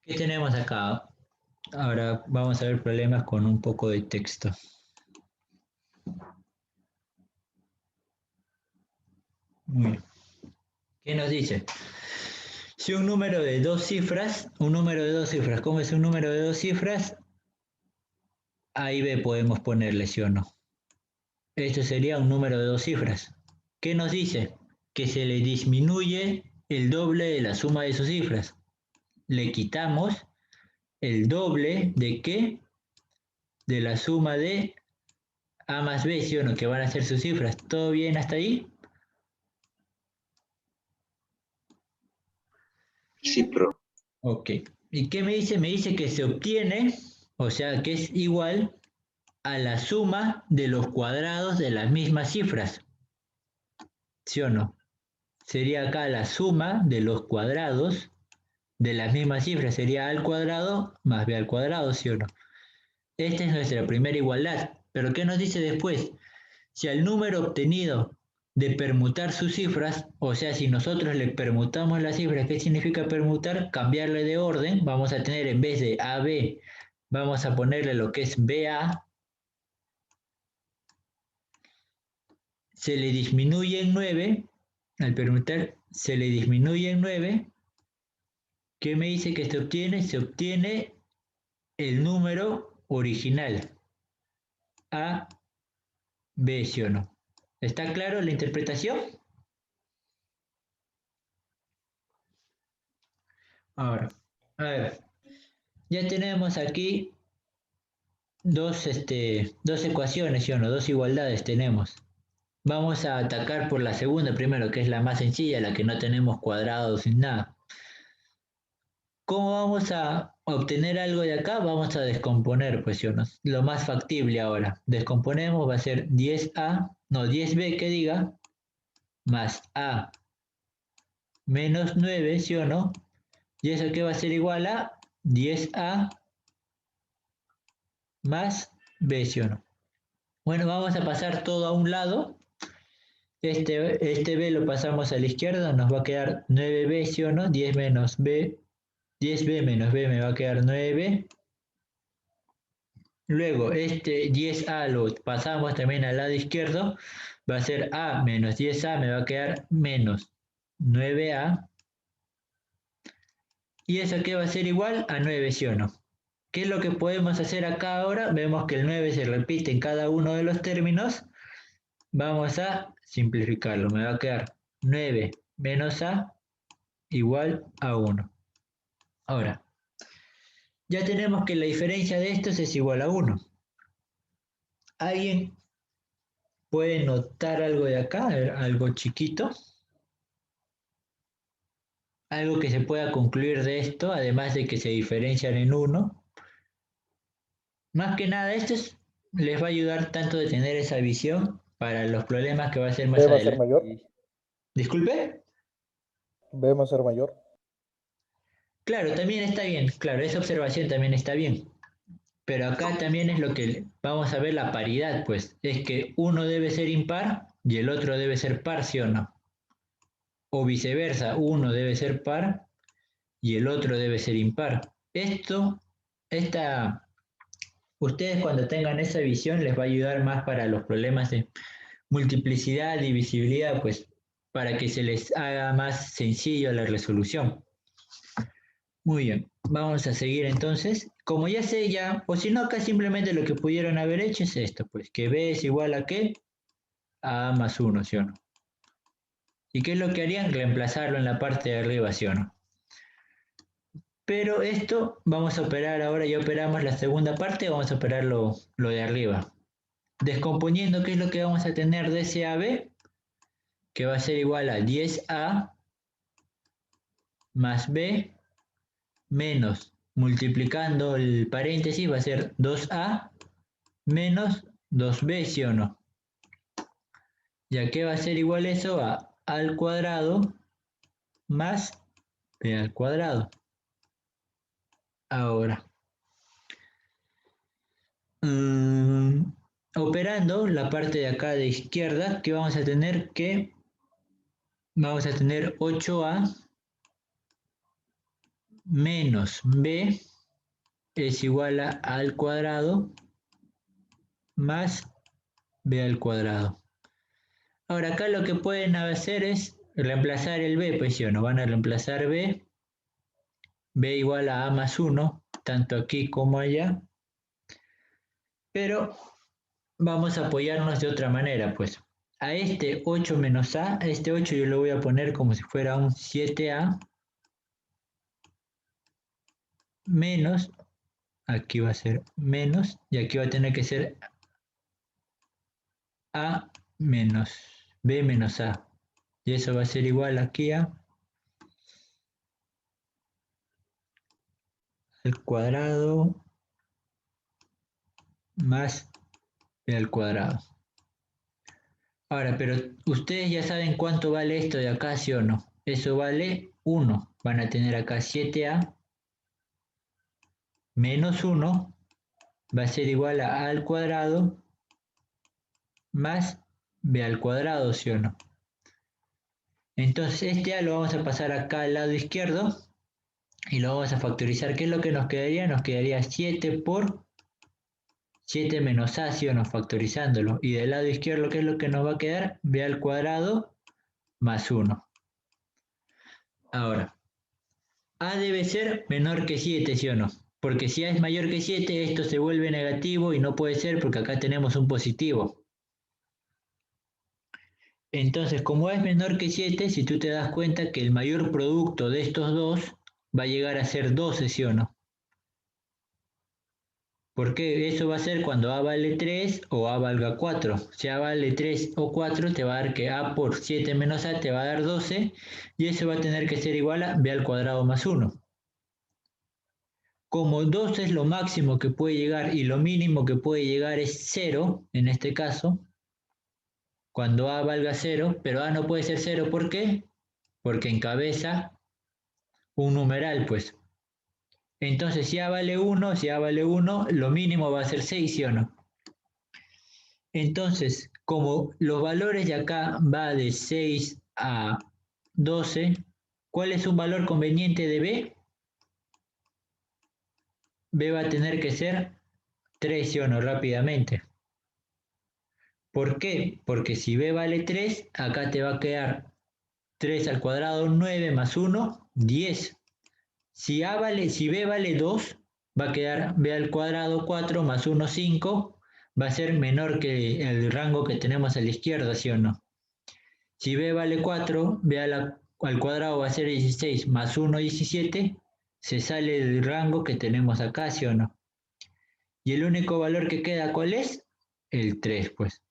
¿Qué tenemos acá? Ahora vamos a ver problemas con un poco de texto. Muy bien. ¿Qué nos dice? Si un número de dos cifras, ¿cómo es un número de dos cifras? A y B podemos ponerle, ¿sí o no? Esto sería un número de dos cifras. ¿Qué nos dice? Que se le disminuye el doble de la suma de sus cifras. Le quitamos el doble de ¿qué? De la suma de A más B, ¿sí o no? Que van a ser sus cifras. ¿Todo bien hasta ahí? Sí, profe. Ok. ¿Y qué me dice? Me dice que se obtiene, o sea, que es igual a la suma de los cuadrados de las mismas cifras. ¿Sí o no? Sería acá la suma de los cuadrados de las mismas cifras. Sería A al cuadrado más B al cuadrado, ¿sí o no? Esta es nuestra primera igualdad. Pero ¿qué nos dice después? Si al número obtenido de permutar sus cifras, o sea, si nosotros le permutamos las cifras, ¿qué significa permutar? Cambiarle de orden. Vamos a tener en vez de AB, vamos a ponerle lo que es BA. Se le disminuye en 9, al permutar se le disminuye en 9. ¿Qué me dice que se obtiene? Se obtiene el número original. A, B, ¿sí o no? ¿Está claro la interpretación? Ahora, a ver, ya tenemos aquí dos ecuaciones, ¿sí o no? Dos igualdades tenemos. Vamos a atacar por la segunda primero, que es la más sencilla, la que no tenemos cuadrados sin nada. ¿Cómo vamos a obtener algo de acá? Vamos a descomponer, pues, ¿sí o no? Lo más factible ahora. Descomponemos, va a ser 10b que diga, más a menos 9, ¿sí o no? ¿Y eso qué va a ser igual a 10a más b, ¿sí o no? Bueno, vamos a pasar todo a un lado. Este b lo pasamos a la izquierda, nos va a quedar 9b, ¿sí o no? 10 menos b, 10b menos b me va a quedar 9b. Luego, este 10a lo pasamos también al lado izquierdo, va a ser a menos 10a, me va a quedar menos 9a. ¿Y eso qué va a ser igual a 9, sí o no? ¿Qué es lo que podemos hacer acá ahora? Vemos que el 9 se repite en cada uno de los términos. Vamos a simplificarlo. Me va a quedar 9 menos a igual a 1. Ahora, ya tenemos que la diferencia de estos es igual a 1. ¿Alguien puede notar algo de acá? Algo chiquito. Algo que se pueda concluir de esto, además de que se diferencian en 1. Más que nada, les va a ayudar tanto de tener esa visión para los problemas que va a ser más ¿B va a ser adelante. mayor? ¿Disculpe? ¿B va a ser mayor? Claro, también está bien. Claro, esa observación también está bien. Pero acá también es lo que vamos a ver la paridad, pues. Es que uno debe ser impar y el otro debe ser par, ¿sí o no? O viceversa, uno debe ser par y el otro debe ser impar. Ustedes cuando tengan esa visión les va a ayudar más para los problemas de multiplicidad, divisibilidad, pues para que se les haga más sencillo la resolución. Muy bien, vamos a seguir entonces. Como ya sé ya, o si no acá simplemente lo que pudieron haber hecho es esto, pues que b es igual a ¿qué? A más 1, ¿sí o no? ¿Y qué es lo que harían? Reemplazarlo en la parte de arriba, ¿sí o no? Pero esto vamos a operar ahora, ya operamos la segunda parte, vamos a operar lo de arriba. Descomponiendo, ¿qué es lo que vamos a tener de ese AB? Que va a ser igual a 10A más B menos, multiplicando el paréntesis, va a ser 2A menos 2B, ¿sí o no? ¿Ya qué va a ser igual eso? A al cuadrado más B al cuadrado. Ahora, operando la parte de acá de izquierda, ¿qué vamos a tener? Que vamos a tener 8A menos B es igual a al cuadrado más B al cuadrado. Ahora acá lo que pueden hacer es reemplazar el B, pues sí o no, van a reemplazar B igual a más 1, tanto aquí como allá, pero vamos a apoyarnos de otra manera, pues. A este 8 menos A, a este 8 yo lo voy a poner como si fuera un 7A menos, aquí va a ser menos, y aquí va a tener que ser A menos B menos A. Y eso va a ser igual aquí a al cuadrado más B al cuadrado. Ahora, pero ustedes ya saben cuánto vale esto de acá, ¿sí o no? Eso vale 1. Van a tener acá 7A menos 1 va a ser igual a al cuadrado más B al cuadrado, ¿sí o no? Entonces este A lo vamos a pasar acá al lado izquierdo y lo vamos a factorizar. ¿Qué es lo que nos quedaría? Nos quedaría 7 por 7 menos A, ¿sí o no? Factorizándolo. Y del lado izquierdo, ¿qué es lo que nos va a quedar? B al cuadrado más 1. Ahora, A debe ser menor que 7, ¿sí o no? Porque si A es mayor que 7, esto se vuelve negativo y no puede ser porque acá tenemos un positivo. Entonces, como es menor que 7, si tú te das cuenta que el mayor producto de estos dos va a llegar a ser 12, ¿sí o no? Porque eso va a ser cuando A vale 3 o A valga 4. Si A vale 3 o 4, te va a dar que A por 7 menos A te va a dar 12, y eso va a tener que ser igual a B al cuadrado más 1. Como 2 es lo máximo que puede llegar y lo mínimo que puede llegar es 0, en este caso, cuando A valga 0, pero A no puede ser 0, ¿por qué? Porque encabeza un numeral, pues. Entonces, si A vale 1, lo mínimo va a ser 6, ¿sí o no? Entonces, como los valores de acá va de 6 a 12, ¿cuál es un valor conveniente de B? B va a tener que ser 3, ¿sí o no? Rápidamente. ¿Por qué? Porque si B vale 3, acá te va a quedar 3 al cuadrado, 9 más 1, 10. Si B vale 2, va a quedar B al cuadrado 4 más 1, 5. Va a ser menor que el rango que tenemos a la izquierda, ¿sí o no? Si B vale 4, B al cuadrado va a ser 16 más 1, 17. Se sale del rango que tenemos acá, ¿sí o no? Y el único valor que queda, ¿cuál es? El 3, pues.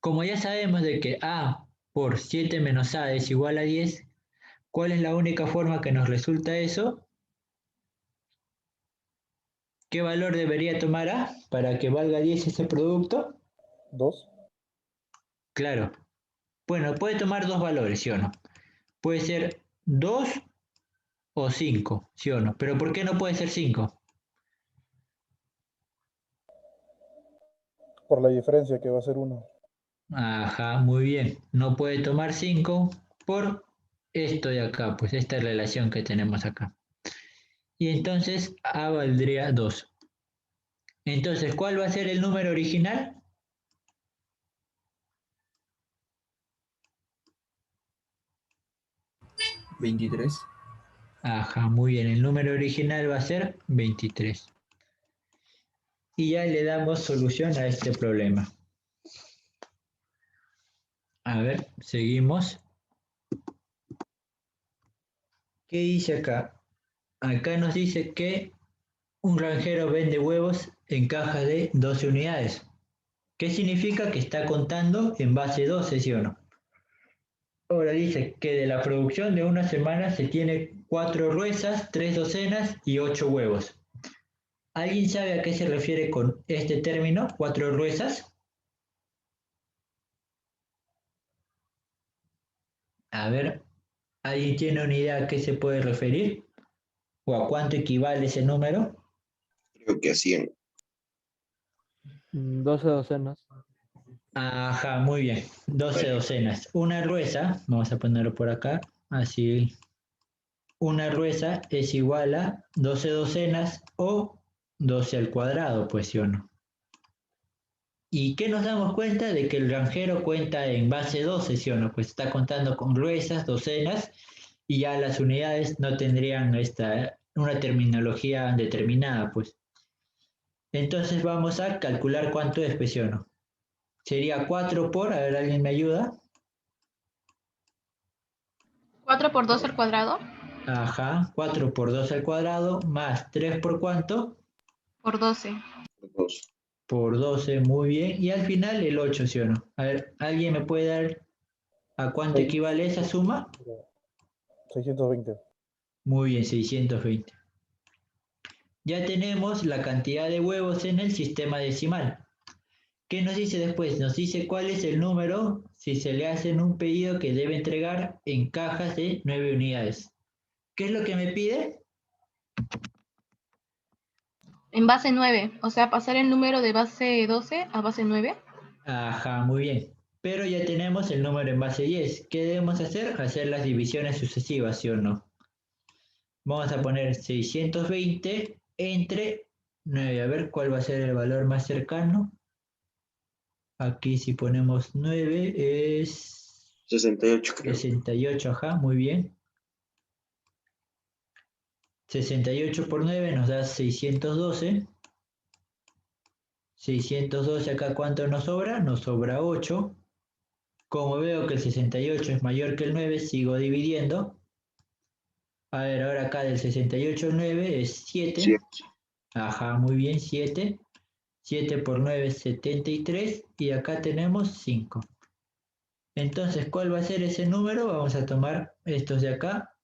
Como ya sabemos de que A por 7 menos A es igual a 10, ¿cuál es la única forma que nos resulta eso? ¿Qué valor debería tomar A para que valga 10 ese producto? 2. Claro. Bueno, puede tomar dos valores, ¿sí o no? Puede ser 2 o 5, ¿sí o no? Pero ¿por qué no puede ser 5? Por la diferencia que va a ser 1. Ajá, muy bien. No puede tomar 5 por esto de acá, pues esta relación que tenemos acá. Y entonces A valdría 2. Entonces, ¿cuál va a ser el número original? ¿23? Ajá, muy bien. El número original va a ser 23. Y ya le damos solución a este problema. A ver, seguimos. ¿Qué dice acá? Acá nos dice que un granjero vende huevos en cajas de 12 unidades. ¿Qué significa? Que está contando en base 12, ¿sí o no? Ahora dice que de la producción de una semana se tiene 4 ruesas, 3 docenas y 8 huevos. ¿Alguien sabe a qué se refiere con este término, 4 ruesas? A ver, ¿alguien tiene una idea a qué se puede referir? ¿O a cuánto equivale ese número? Creo que a 100. 12 docenas. Ajá, muy bien. 12 docenas. Una ruesa, vamos a ponerlo por acá, así. Una ruesa es igual a 12 docenas o 12 al cuadrado, pues sí o no. ¿Y qué nos damos cuenta? De que el granjero cuenta en base 12, ¿sí o no? Pues está contando con ruesas, docenas, y ya las unidades no tendrían una terminología determinada, pues. Entonces vamos a calcular cuánto es, pues sí o no. Sería 4 por, a ver, ¿alguien me ayuda? 4 por 2 al cuadrado. Ajá, 4 por 2 al cuadrado, más 3 por ¿cuánto? Por 12. 2. Por 12, muy bien. Y al final el 8, ¿sí o no? A ver, ¿alguien me puede dar a cuánto Seis- equivale esa suma? 620. Muy bien, 620. Ya tenemos la cantidad de huevos en el sistema decimal. ¿Qué nos dice después? Nos dice cuál es el número si se le hace un pedido que debe entregar en cajas de 9 unidades. ¿Qué es lo que me pide? En base 9. O sea, pasar el número de base 12 a base 9. Ajá, muy bien. Pero ya tenemos el número en base 10. ¿Qué debemos hacer? Hacer las divisiones sucesivas, ¿sí o no? Vamos a poner 620 entre 9. A ver cuál va a ser el valor más cercano. Aquí si ponemos 9 es 68, creo. 68, ajá, muy bien. 68 por 9 nos da 612. 612 acá, ¿cuánto nos sobra? Nos sobra 8. Como veo que el 68 es mayor que el 9, sigo dividiendo. A ver, ahora acá del 68 al 9 es 7. 7. Ajá, muy bien, 7. 7 por 9 es 73 y acá tenemos 5. Entonces, ¿cuál va a ser ese número? Vamos a tomar estos de acá,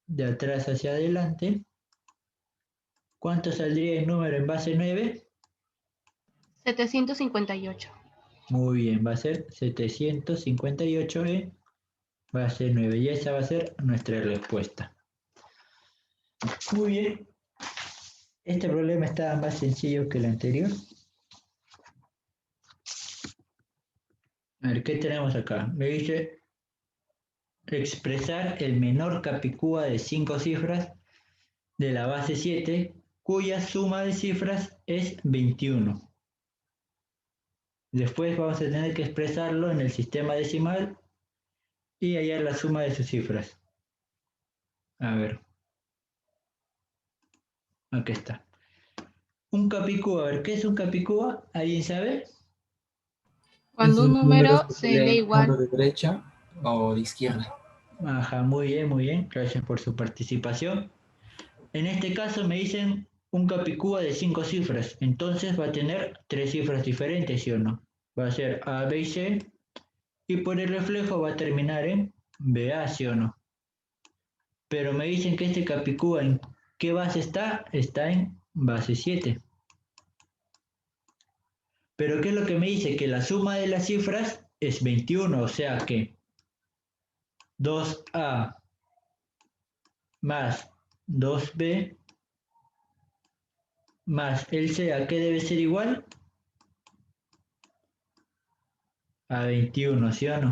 de atrás hacia adelante. ¿Cuánto saldría el número en base 9? 758. Muy bien, va a ser 758 en base 9 y esa va a ser nuestra respuesta. Muy bien. Este problema está más sencillo que el anterior. A ver, ¿qué tenemos acá? Me dice expresar el menor capicúa de 5 cifras de la base 7, cuya suma de cifras es 21. Después vamos a tener que expresarlo en el sistema decimal y hallar la suma de sus cifras. A ver. Aquí está. Un capicúa, a ver, ¿qué es un capicúa? ¿Alguien sabe? Cuando un número se lee igual. de derecha o de izquierda. Ajá, muy bien, muy bien. Gracias por su participación. En este caso me dicen un capicúa de 5 cifras. Entonces va a tener 3 cifras diferentes, ¿sí o no? Va a ser A, B y C. Y por el reflejo va a terminar en BA, ¿sí o no? Pero me dicen que este capicúa, ¿en qué base está? Está en base 7. Pero ¿qué es lo que me dice? Que la suma de las cifras es 21, o sea que 2A más 2B más el C, ¿a qué debe ser igual? A 21, ¿sí o no?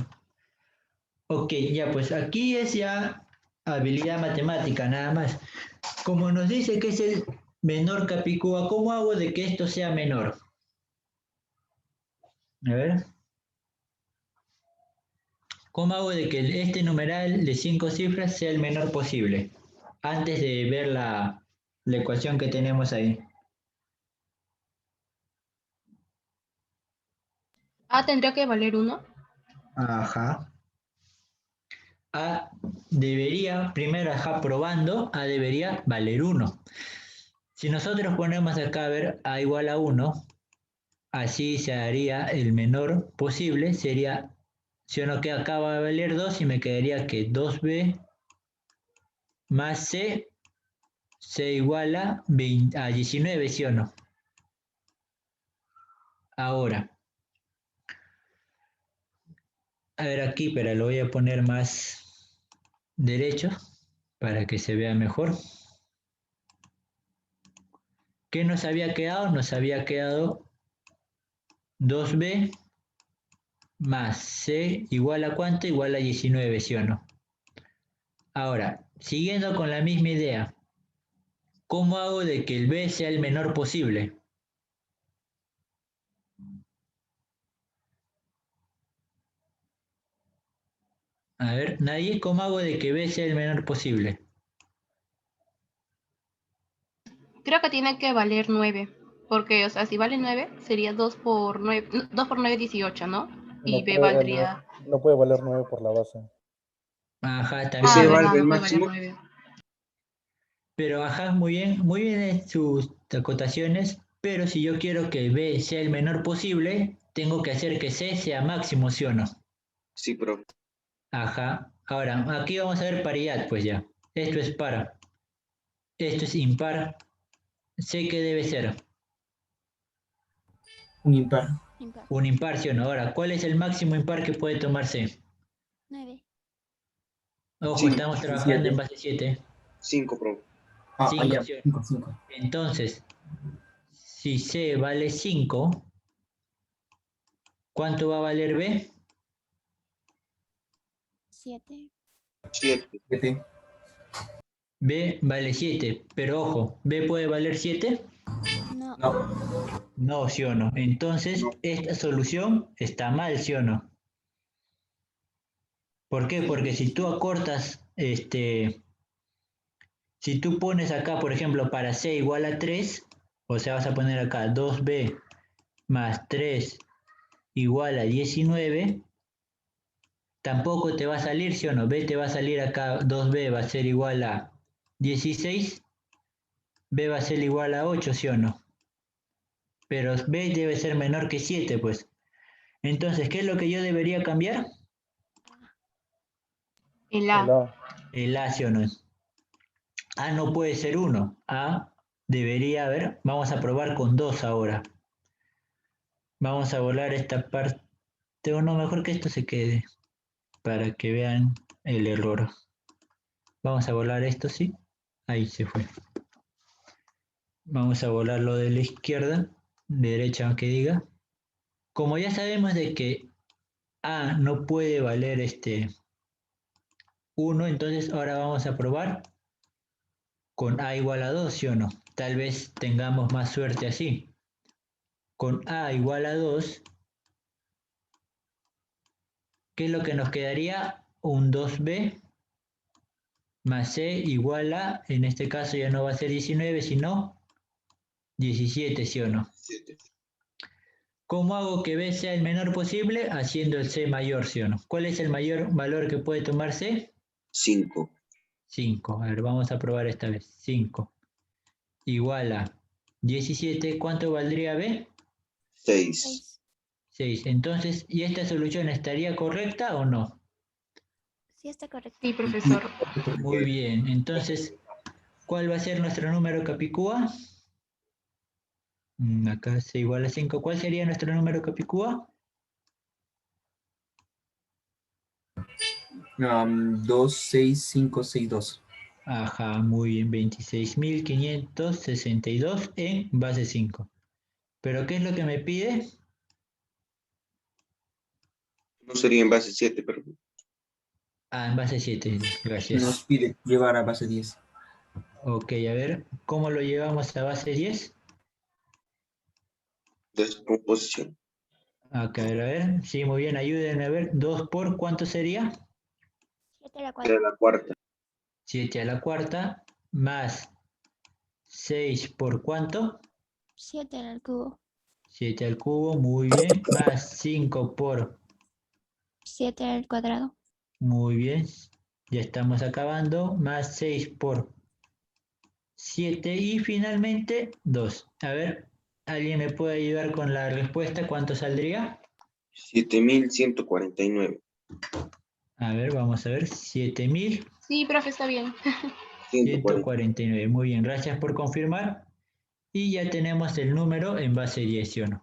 Ok, ya pues aquí es ya habilidad matemática nada más. Como nos dice que es el menor capicúa, ¿cómo hago de que esto sea menor? A ver. ¿Cómo hago de que este numeral de 5 cifras sea el menor posible? Antes de ver la ecuación que tenemos ahí. A tendría que valer 1. Ajá. A debería, primero ajá, probando, A debería valer 1. Si nosotros ponemos acá, a ver, A igual a 1, así se haría el menor posible, sería, si uno que acá va a valer 2 y me quedaría que 2B más C igual a 19, ¿sí o no? Ahora, a ver aquí, pero lo voy a poner más derecho para que se vea mejor. ¿Qué nos había quedado? Nos había quedado 2B más C igual a ¿cuánto? Igual a 19, ¿sí o no? Ahora, siguiendo con la misma idea, ¿cómo hago de que el B sea el menor posible? A ver, nadie, ¿cómo hago de que B sea el menor posible? Creo que tiene que valer 9. Porque, o sea, si vale 9, sería 2 por 9, 2 por 9, 18, ¿no? Y No B puede valer, valdría. no puede valer 9 por la base. Ajá, también. Ah, ¿Ese verdad, valga el no puede valer máximo? 9. Pero ajá, muy bien en sus acotaciones, pero si yo quiero que B sea el menor posible, tengo que hacer que C sea máximo, ¿sí o no? Sí, profe. Ajá, ahora, aquí vamos a ver paridad, pues ya. Esto es par, esto es impar. C que debe ser Un impar. Impar. un impar, ¿sí o no? Ahora, ¿cuál es el máximo impar que puede tomar C? 9. Ojo, 5. estamos trabajando en base 7. 5, profe. Ah, 5, ya, ¿sí o no? 5. Entonces, si C vale 5, ¿cuánto va a valer B? 7. 7. 7. B vale 7, pero ojo, ¿B puede valer 7? No. No. No, ¿sí o no? Entonces, No. esta solución está mal, ¿sí o no? ¿Por qué? Sí. Porque si tú acortas, si tú pones acá, por ejemplo, para C igual a 3, o sea, vas a poner acá 2B más 3 igual a 19, Tampoco te va a salir, ¿sí o no? B te va a salir acá, 2B va a ser igual a 16, B va a ser igual a 8, ¿sí o no? Pero B debe ser menor que 7, pues. Entonces, ¿qué es lo que yo debería cambiar? El El A. A. El A, ¿sí o no? A no puede ser 1. A debería haber. Vamos a probar con 2 ahora. Vamos a volar esta parte. O no, mejor que esto se quede. Para que vean el error. Vamos a volar esto, ¿sí? Ahí se fue. Vamos a volar lo de la izquierda. Derecha, aunque diga. Como ya sabemos de que A no puede valer 1, entonces ahora vamos a probar con A igual a 2, ¿sí o no? Tal vez tengamos más suerte así. Con A igual a 2, ¿qué es lo que nos quedaría? Un 2B más C igual a, en este caso ya no va a ser 19, sino 17, ¿sí o no? 7. ¿Cómo hago que B sea el menor posible? Haciendo el C mayor, ¿sí o no? ¿Cuál es el mayor valor que puede tomar C? 5. 5. A ver, vamos a probar esta vez. 5 igual a 17. ¿Cuánto valdría B? 6. 6. 6. Entonces, ¿y esta solución estaría correcta o no? Sí, está correcto. Sí, profesor. Muy bien. Entonces, ¿cuál va a ser nuestro número Capicúa? Acá C igual a 5. ¿Cuál sería nuestro número Capicúa? 26562. Ajá, muy bien. 26.562 en base 5. ¿Pero qué es lo que me pide? No sería en base 7, pero Ah, en base 7. Gracias. Nos pide llevar a base 10. Ok, a ver, ¿cómo lo llevamos a base 10? descomposición. Acá, a ver. Sí, muy bien, ayúdenme a ver. 2 por, ¿cuánto sería? 7 a la De 4. la cuarta. 7 a la cuarta, más 6 por ¿cuánto? 7 al cubo. 7 al cubo, muy bien. Más 5 por, 7 al cuadrado. muy bien. Ya estamos acabando. Más 6 por 7 y finalmente 2. A ver, ¿alguien me puede ayudar con la respuesta? ¿Cuánto saldría? 7.149. A ver, vamos a ver. 7.149. Sí, profe, está bien. 140. Muy bien, gracias por confirmar. Y ya tenemos el número en base 10, ¿sí o no?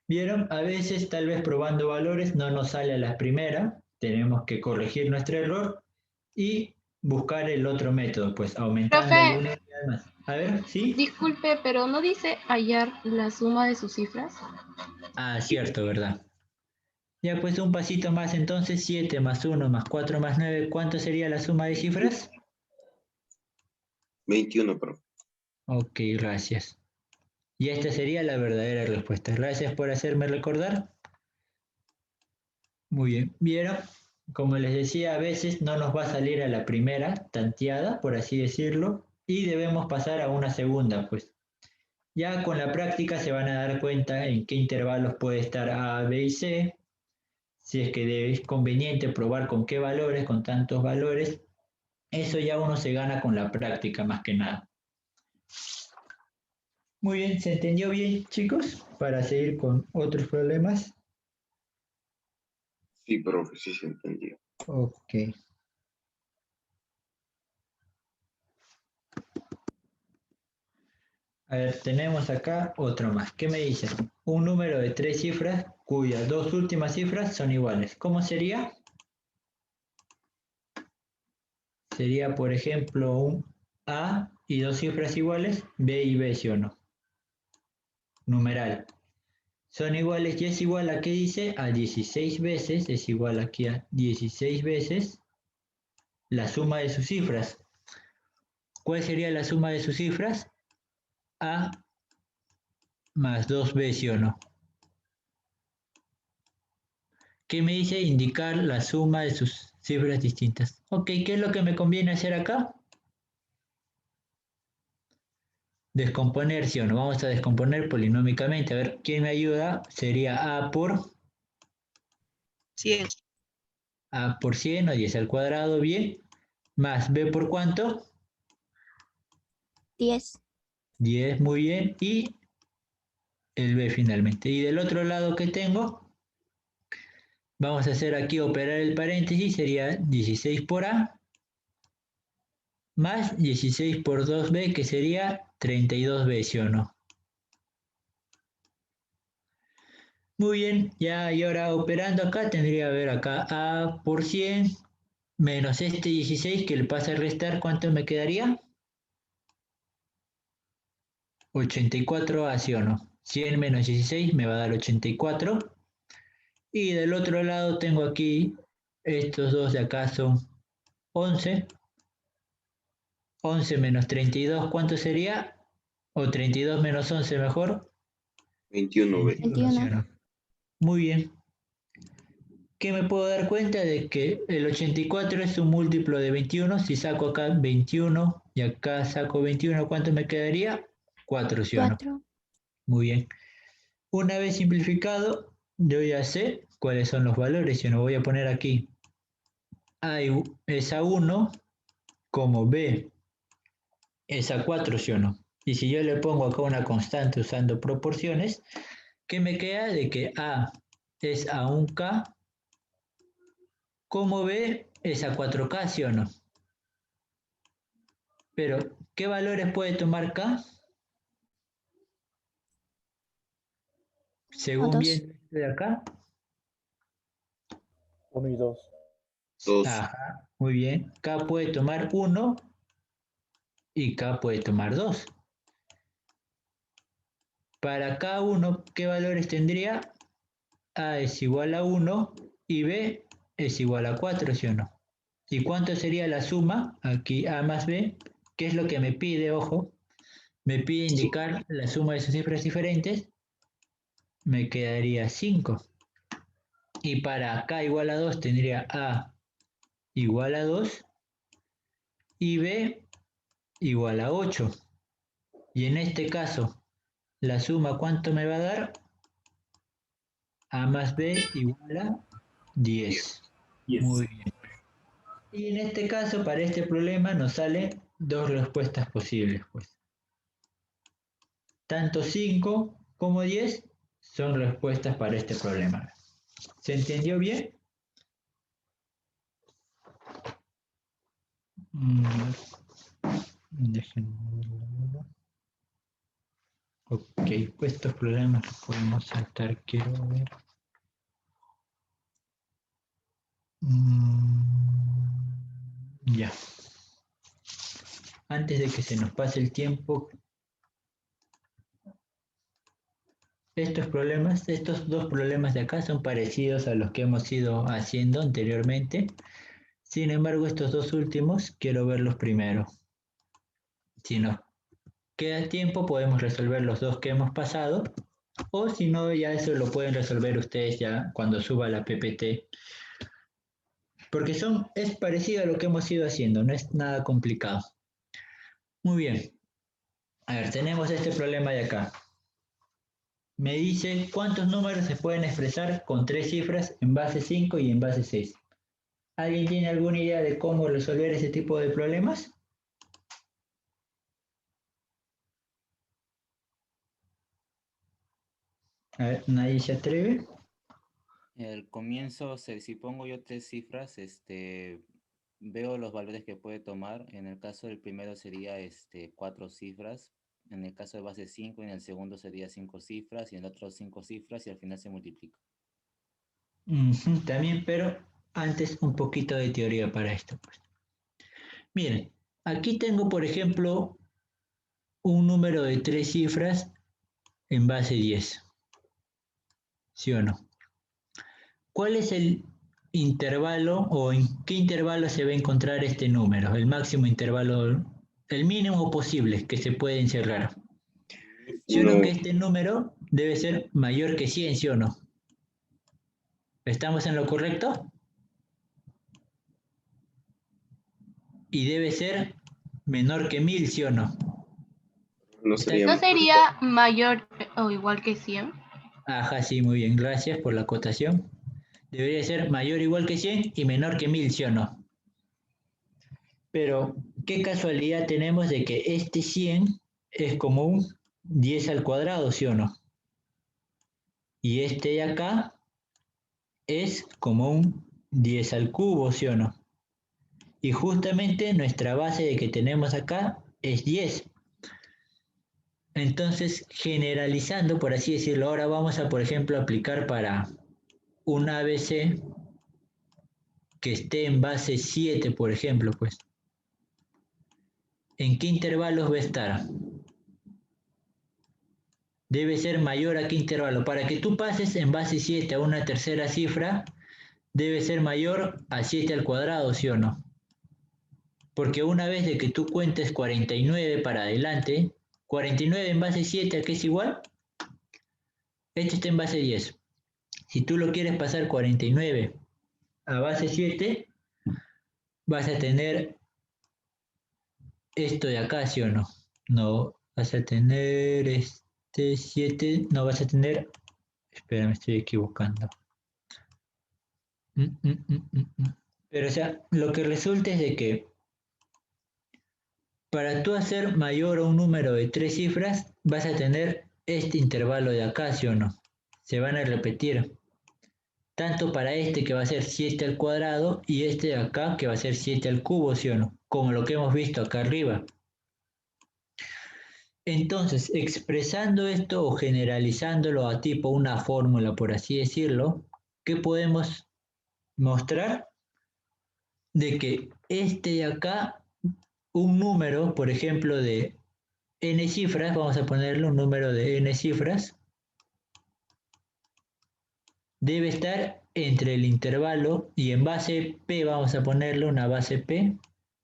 ¿Vieron? A veces, tal vez probando valores, no nos sale a la primera. Tenemos que corregir nuestro error y buscar el otro método, pues aumentando el Profe, 1 y demás. A ver, ¿sí? disculpe, pero ¿no dice hallar la suma de sus cifras? Ah, cierto, ¿verdad? Ya pues un pasito más, entonces 7 más 1 más 4 más 9, ¿cuánto sería la suma de cifras? 21, pero Ok, gracias. Y esta sería la verdadera respuesta. Gracias por hacerme recordar. Muy bien. ¿Vieron? Como les decía, a veces no nos va a salir a la primera tanteada, por así decirlo, y debemos pasar a una segunda, pues. Ya con la práctica se van a dar cuenta en qué intervalos puede estar A, B y C, si es que es conveniente probar con qué valores, con tantos valores. Eso ya uno se gana con la práctica más que nada. Muy bien, ¿se entendió bien, chicos? Para seguir con otros problemas. sí, profe, sí se entendió. Ok. A ver, tenemos acá otro más. ¿Qué me dicen? Un número de 3 cifras cuyas dos últimas cifras son iguales. ¿Cómo sería? Sería, por ejemplo, un A y dos cifras iguales, B y B, ¿sí o no? Numeral. Son iguales y es igual a, ¿qué dice? A 16 veces, es igual aquí a 16 veces la suma de sus cifras. ¿Cuál sería la suma de sus cifras? A más 2B, ¿sí o no? ¿Qué me dice? Indicar la suma de sus cifras distintas. Ok, ¿qué es lo que me conviene hacer acá? Descomponer, ¿sí o no? Vamos a descomponer polinómicamente. A ver, ¿quién me ayuda? Sería A por 100. A por 100 o 10 al cuadrado, bien. Más B por ¿cuánto? 10. 10, muy bien. Y el B finalmente. Y del otro lado que tengo, vamos a hacer aquí operar el paréntesis, sería 16 por A más 16 por 2B, que sería 32B, ¿sí o no? Muy bien, ya y ahora operando acá, tendría que ver acá A por 100 menos este 16 que le pasa a restar, ¿cuánto me quedaría? 84A, ¿sí o no? 100 menos 16 me va a dar 84. Y del otro lado tengo aquí, estos dos de acá son 11. 11 menos 32, ¿cuánto sería? O 32 menos 11 mejor. 21B. 21, ¿sí o 21. no? Muy bien. ¿Qué me puedo dar cuenta? De que el 84 es un múltiplo de 21. Si saco acá 21 y acá saco 21, ¿cuánto me quedaría? 4, ¿sí o no? 4. Muy bien. Una vez simplificado, yo ya sé cuáles son los valores. Yo no voy a poner aquí A es a 1, como B es a 4, ¿sí o no? Y si yo le pongo acá una constante usando proporciones, ¿qué me queda? De que A es a 1K, como B es a 4K, ¿sí o no? Pero, ¿qué valores puede tomar K? O Según 2. viene de acá. 1 y 2. 2. Ajá, muy bien. K puede tomar 1 y K puede tomar 2. Para K1, ¿qué valores tendría? A es igual a 1 y B es igual a 4, ¿sí o no? ¿Y cuánto sería la suma? Aquí A más B. ¿Qué es lo que me pide? Ojo. Me pide indicar la suma de sus cifras diferentes. Me quedaría 5. Y para K igual a 2 tendría A igual a 2 y B igual a 8. Y en este caso, la suma, ¿cuánto me va a dar? A más B igual a 10. Muy bien. Y en este caso, para este problema, nos salen dos respuestas posibles, pues. Tanto 5 como 10 son respuestas para este problema. ¿Se entendió bien? Déjenme. Ok, pues estos problemas los podemos saltar, quiero ver. Ya. Antes de que se nos pase el tiempo, estos dos problemas de acá son parecidos a los que hemos ido haciendo anteriormente. Sin embargo, estos dos últimos quiero verlos primero. Si nos queda tiempo, podemos resolver los dos que hemos pasado, o si no, ya eso lo pueden resolver ustedes ya cuando suba la PPT. Porque es parecido a lo que hemos ido haciendo, no es nada complicado. Muy bien. A ver, tenemos este problema de acá. Me dice cuántos números se pueden expresar con tres cifras en base 5 y en base 6. ¿Alguien tiene alguna idea de cómo resolver ese tipo de problemas? A ver, ¿nadie se atreve? El comienzo, si pongo yo tres cifras, veo los valores que puede tomar. En el caso del primero sería 4 cifras. En el caso de base 5, en el segundo sería 5 cifras y en el otro 5 cifras y al final se multiplica. También, pero antes un poquito de teoría para esto, pues. Miren, aquí tengo, por ejemplo, un número de tres cifras en base 10. ¿Sí o no? ¿Cuál es el intervalo o en qué intervalo se va a encontrar este número? El máximo intervalo, el mínimo posible que se puede encerrar. ¿Sí o no No, que este número debe ser mayor que 100, sí o no? ¿Estamos en lo correcto? Y debe ser menor que 1000, ¿sí o no? no ¿Está sería ¿No bien? sería mayor o igual que 100? Ajá, sí, muy bien. Gracias por la acotación. Debería ser mayor o igual que 100 y menor que 1000, ¿sí o no? Pero, ¿qué casualidad tenemos de que este 100 es como un 10 al cuadrado, ¿sí o no? Y este de acá es como un 10 al cubo, ¿sí o no? Y justamente nuestra base de que tenemos acá es 10. Entonces, generalizando, por así decirlo, ahora vamos a, por ejemplo, aplicar para un ABC que esté en base 7, por ejemplo, pues. ¿En qué intervalos va a estar? Debe ser mayor a qué intervalo. Para que tú pases en base 7 a una tercera cifra, debe ser mayor a 7 al cuadrado, ¿sí o no? Porque una vez de que tú cuentes 49 para adelante, 49 en base 7, ¿a qué es igual? Este está en base 10. Si tú lo quieres pasar 49 a base 7, vas a tener esto de acá, ¿sí o no? No, vas a tener este 7, no vas a tener, espera, me estoy equivocando. Pero o sea, lo que resulta es de que para tú hacer mayor a un número de 3 cifras, vas a tener este intervalo de acá, ¿sí o no? Se van a repetir. Tanto para este que va a ser 7 al cuadrado y este de acá que va a ser 7 al cubo, ¿sí o no? Como lo que hemos visto acá arriba. Entonces, expresando esto o generalizándolo a tipo una fórmula, por así decirlo, ¿qué podemos mostrar? De que este de acá, un número, por ejemplo, de n cifras, vamos a ponerle un número de n cifras, debe estar entre el intervalo y en base P vamos a ponerle una base P.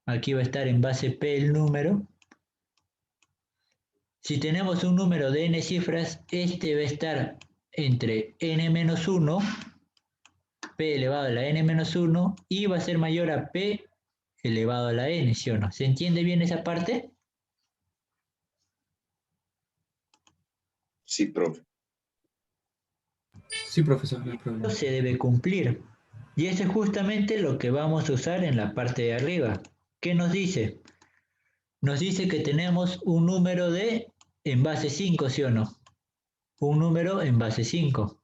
Aquí va a estar en base P el número. Si tenemos un número de n cifras, este va a estar entre n-1, P elevado a la n-1, y va a ser mayor a P elevado a la n, ¿sí o no? ¿Se entiende bien esa parte? Sí, profe. Sí, profesor, no hay Esto problema. se debe cumplir. Y eso es justamente lo que vamos a usar en la parte de arriba. ¿Qué nos dice? Nos dice que tenemos un número de en base 5, ¿sí o no? Un número en base 5.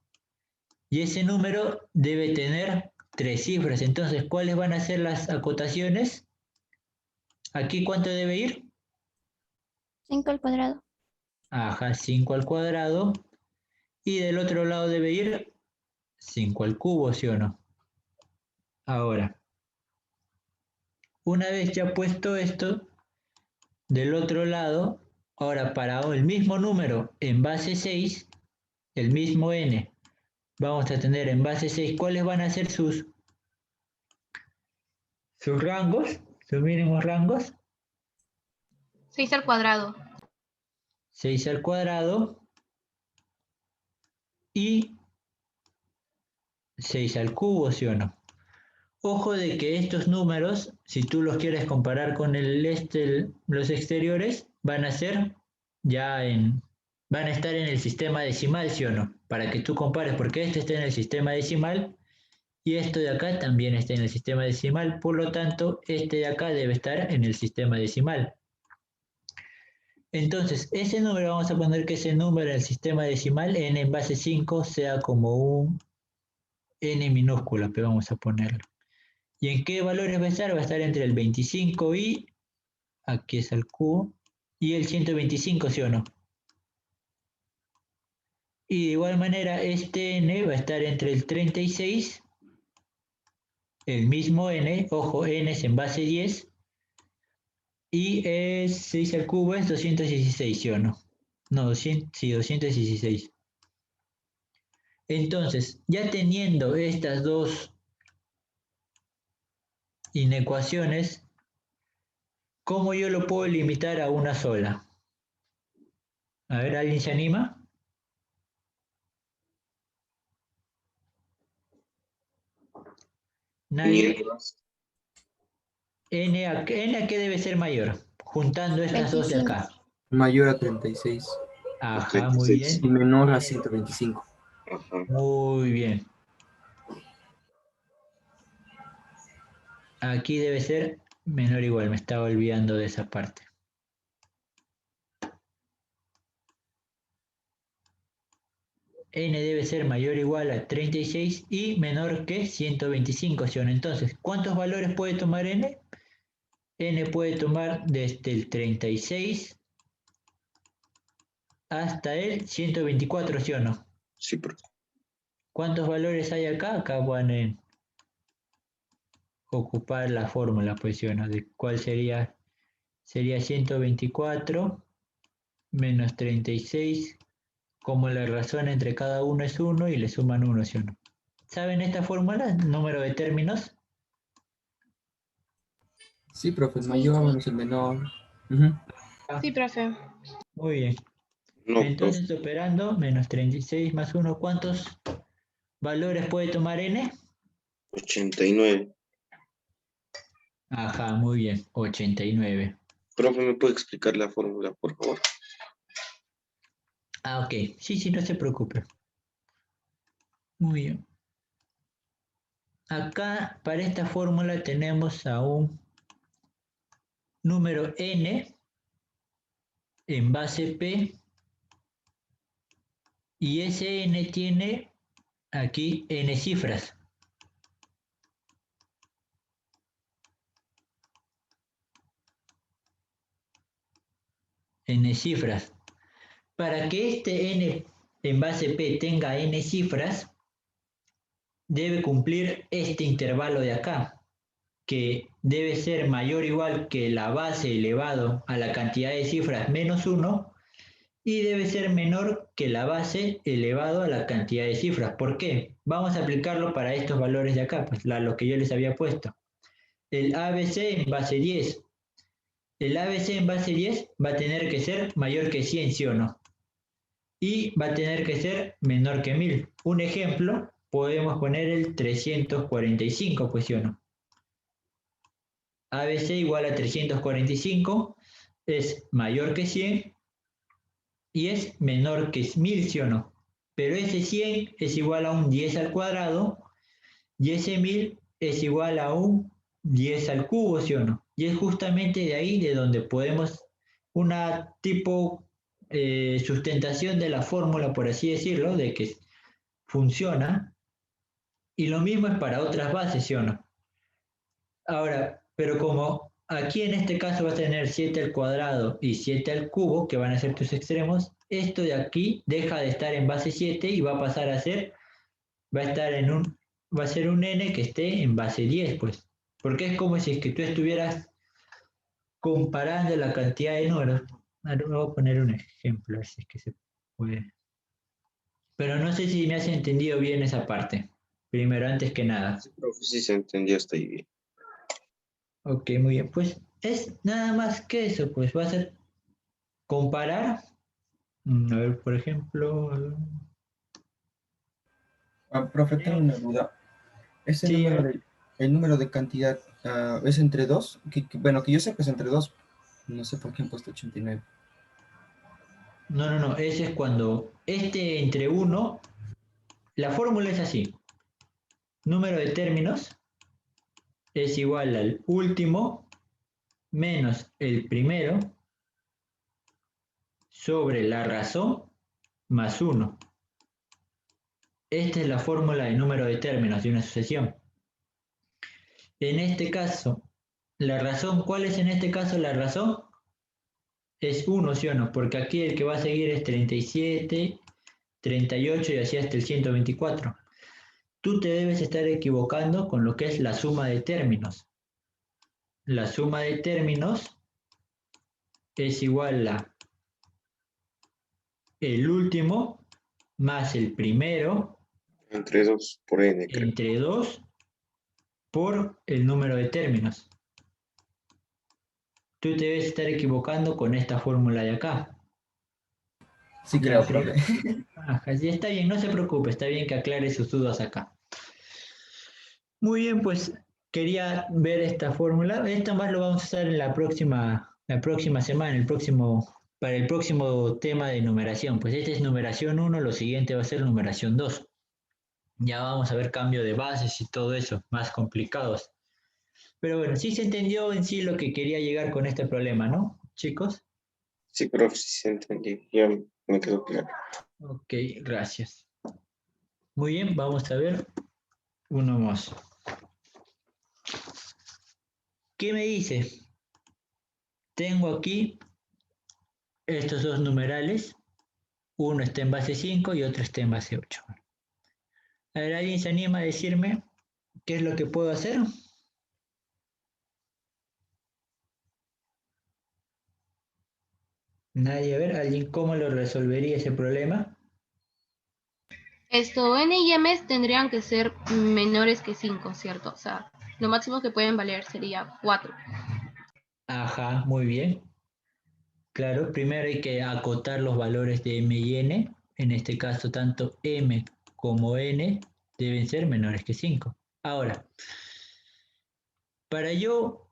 Y ese número debe tener 3 cifras. Entonces, ¿cuáles van a ser las acotaciones? ¿Aquí cuánto debe ir? 5 al cuadrado. Ajá, 5 al cuadrado. Y del otro lado debe ir 5 al cubo, ¿sí o no? Ahora, una vez ya puesto esto, del otro lado, ahora para el mismo número en base 6, el mismo n, vamos a tener en base 6, ¿cuáles van a ser sus rangos, sus mínimos rangos? 6 al cuadrado. 6 al cuadrado y 6 al cubo, ¿sí o no? Ojo de que estos números, si tú los quieres comparar con los exteriores, van a estar en el sistema decimal, ¿sí o no? Para que tú compares, porque este está en el sistema decimal y esto de acá también está en el sistema decimal, por lo tanto, este de acá debe estar en el sistema decimal. Entonces, ese número vamos a poner que ese número en el sistema decimal, n en base 5, sea como un n minúscula, pero vamos a ponerlo. ¿Y en qué valores va a estar? Va a estar entre el 25 y, aquí es el cubo, y el 125, ¿sí o no? Y de igual manera, este n va a estar entre el 36, el mismo n, ojo, n es en base 10, y es 6 al cubo es 216, ¿sí o no? No, sí, 216. Entonces, ya teniendo estas dos inecuaciones, ¿cómo yo lo puedo limitar a una sola? A ver, ¿alguien se anima? ¿Nadie? N a qué debe ser mayor, juntando estas dos de 25. acá. Mayor a 36 Ajá, muy 36. y bien. menor a 125. Ajá. Muy bien. aquí debe ser menor o igual, me estaba olvidando de esa parte. N debe ser mayor o igual a 36 y menor que 125, ¿sí o no? Entonces, ¿cuántos valores puede tomar N? N puede tomar desde el 36 hasta el 124, ¿sí o no? Sí, profe. ¿Cuántos valores hay acá? Acá van a ocupar la fórmula, pues, ¿sí o no? ¿De cuál sería? Sería 124 menos 36, como la razón entre cada uno es 1 y le suman 1, ¿sí o no? ¿Saben esta fórmula? Número de términos. Sí, profe, el Sí, mayor sí. menos el menor. Ujú. Sí, profe. Muy bien. No, profe. Entonces, operando, menos 36 más 1, ¿cuántos valores puede tomar N? 89. Ajá, muy bien, 89. Profe, ¿me puede explicar la fórmula, por favor? Ah, ok. Sí, sí, no se preocupe. Muy bien. Acá, para esta fórmula, tenemos a un número N en base P y ese N tiene aquí N cifras. N cifras. Para que este N en base P tenga N cifras, debe cumplir este intervalo de acá, que debe ser mayor o igual que la base elevado a la cantidad de cifras menos 1 y debe ser menor que la base elevado a la cantidad de cifras. ¿Por qué? Vamos a aplicarlo para estos valores de acá, pues lo que yo les había puesto. El ABC en base 10. El ABC en base 10 va a tener que ser mayor que 100, ¿sí o no? Y va a tener que ser menor que 1000. Un ejemplo, podemos poner el 345, pues, ¿sí o no? ABC igual a 345 es mayor que 100 y es menor que 1000, ¿sí o no? Pero ese 100 es igual a un 10 al cuadrado y ese 1000 es igual a un 10 al cubo, ¿sí o no? Y es justamente de ahí de donde podemos una tipo sustentación de la fórmula, por así decirlo, de que funciona. Y lo mismo es para otras bases, ¿sí o no? Ahora, pero como aquí en este caso vas a tener 7 al cuadrado y 7 al cubo, que van a ser tus extremos, esto de aquí deja de estar en base 7 y va a pasar a ser, va a ser un n que esté en base 10, pues. Porque es como si es que tú estuvieras comparando la cantidad de números. Ahora voy a poner un ejemplo, así es que se puede. Pero no sé si me has entendido bien esa parte. Primero, antes que nada. Sí, profe, sí se entendió hasta ahí bien. Ok, muy bien. Pues es nada más que eso, pues va a ser comparar. A ver, por ejemplo. Ah, profe, tengo una duda. Ese Sí, número el número de cantidad es entre 2. Bueno, que yo sepa es entre 2. No sé por qué han puesto 89. no. Ese es cuando este entre 1. La fórmula es así. Número de términos es igual al último menos el primero sobre la razón más 1. Esta es la fórmula de número de términos de una sucesión. En este caso, la razón, ¿cuál es en este caso la razón? Es 1, ¿sí o no? Porque aquí el que va a seguir es 37, 38 y así hasta el 124. Tú te debes estar equivocando con lo que es la suma de términos. La suma de términos es igual a el último más el primero Entre 2 por n, creo. entre 2 por el número de términos. Tú te debes estar equivocando con esta fórmula de acá. Sí, Ya, creo, profe. Ajá, sí, está bien, no se preocupe, está bien que aclare sus dudas acá. Muy bien, pues quería ver esta fórmula. Esto más lo vamos a usar en la próxima semana, para el próximo tema de numeración. Pues este es numeración 1, lo siguiente va a ser numeración 2. Ya vamos a ver cambio de bases y todo eso, más complicados. Pero bueno, sí se entendió en sí lo que quería llegar con este problema, ¿no, chicos? Sí, profe, sí se entendió. Ya me quedó claro. Ok, gracias. Muy bien, vamos a ver uno más. ¿Qué me dice? Tengo aquí estos dos numerales. Uno está en base 5 y otro está en base 8. A ver, ¿alguien se anima a decirme qué es lo que puedo hacer? Nadie, a ver, ¿alguien cómo lo resolvería ese problema? N y M tendrían que ser menores que 5, ¿cierto? O sea, lo máximo que pueden valer sería 4. Ajá, muy bien. Claro, primero hay que acotar los valores de m y n. En este caso, tanto m como n deben ser menores que 5. Ahora, para yo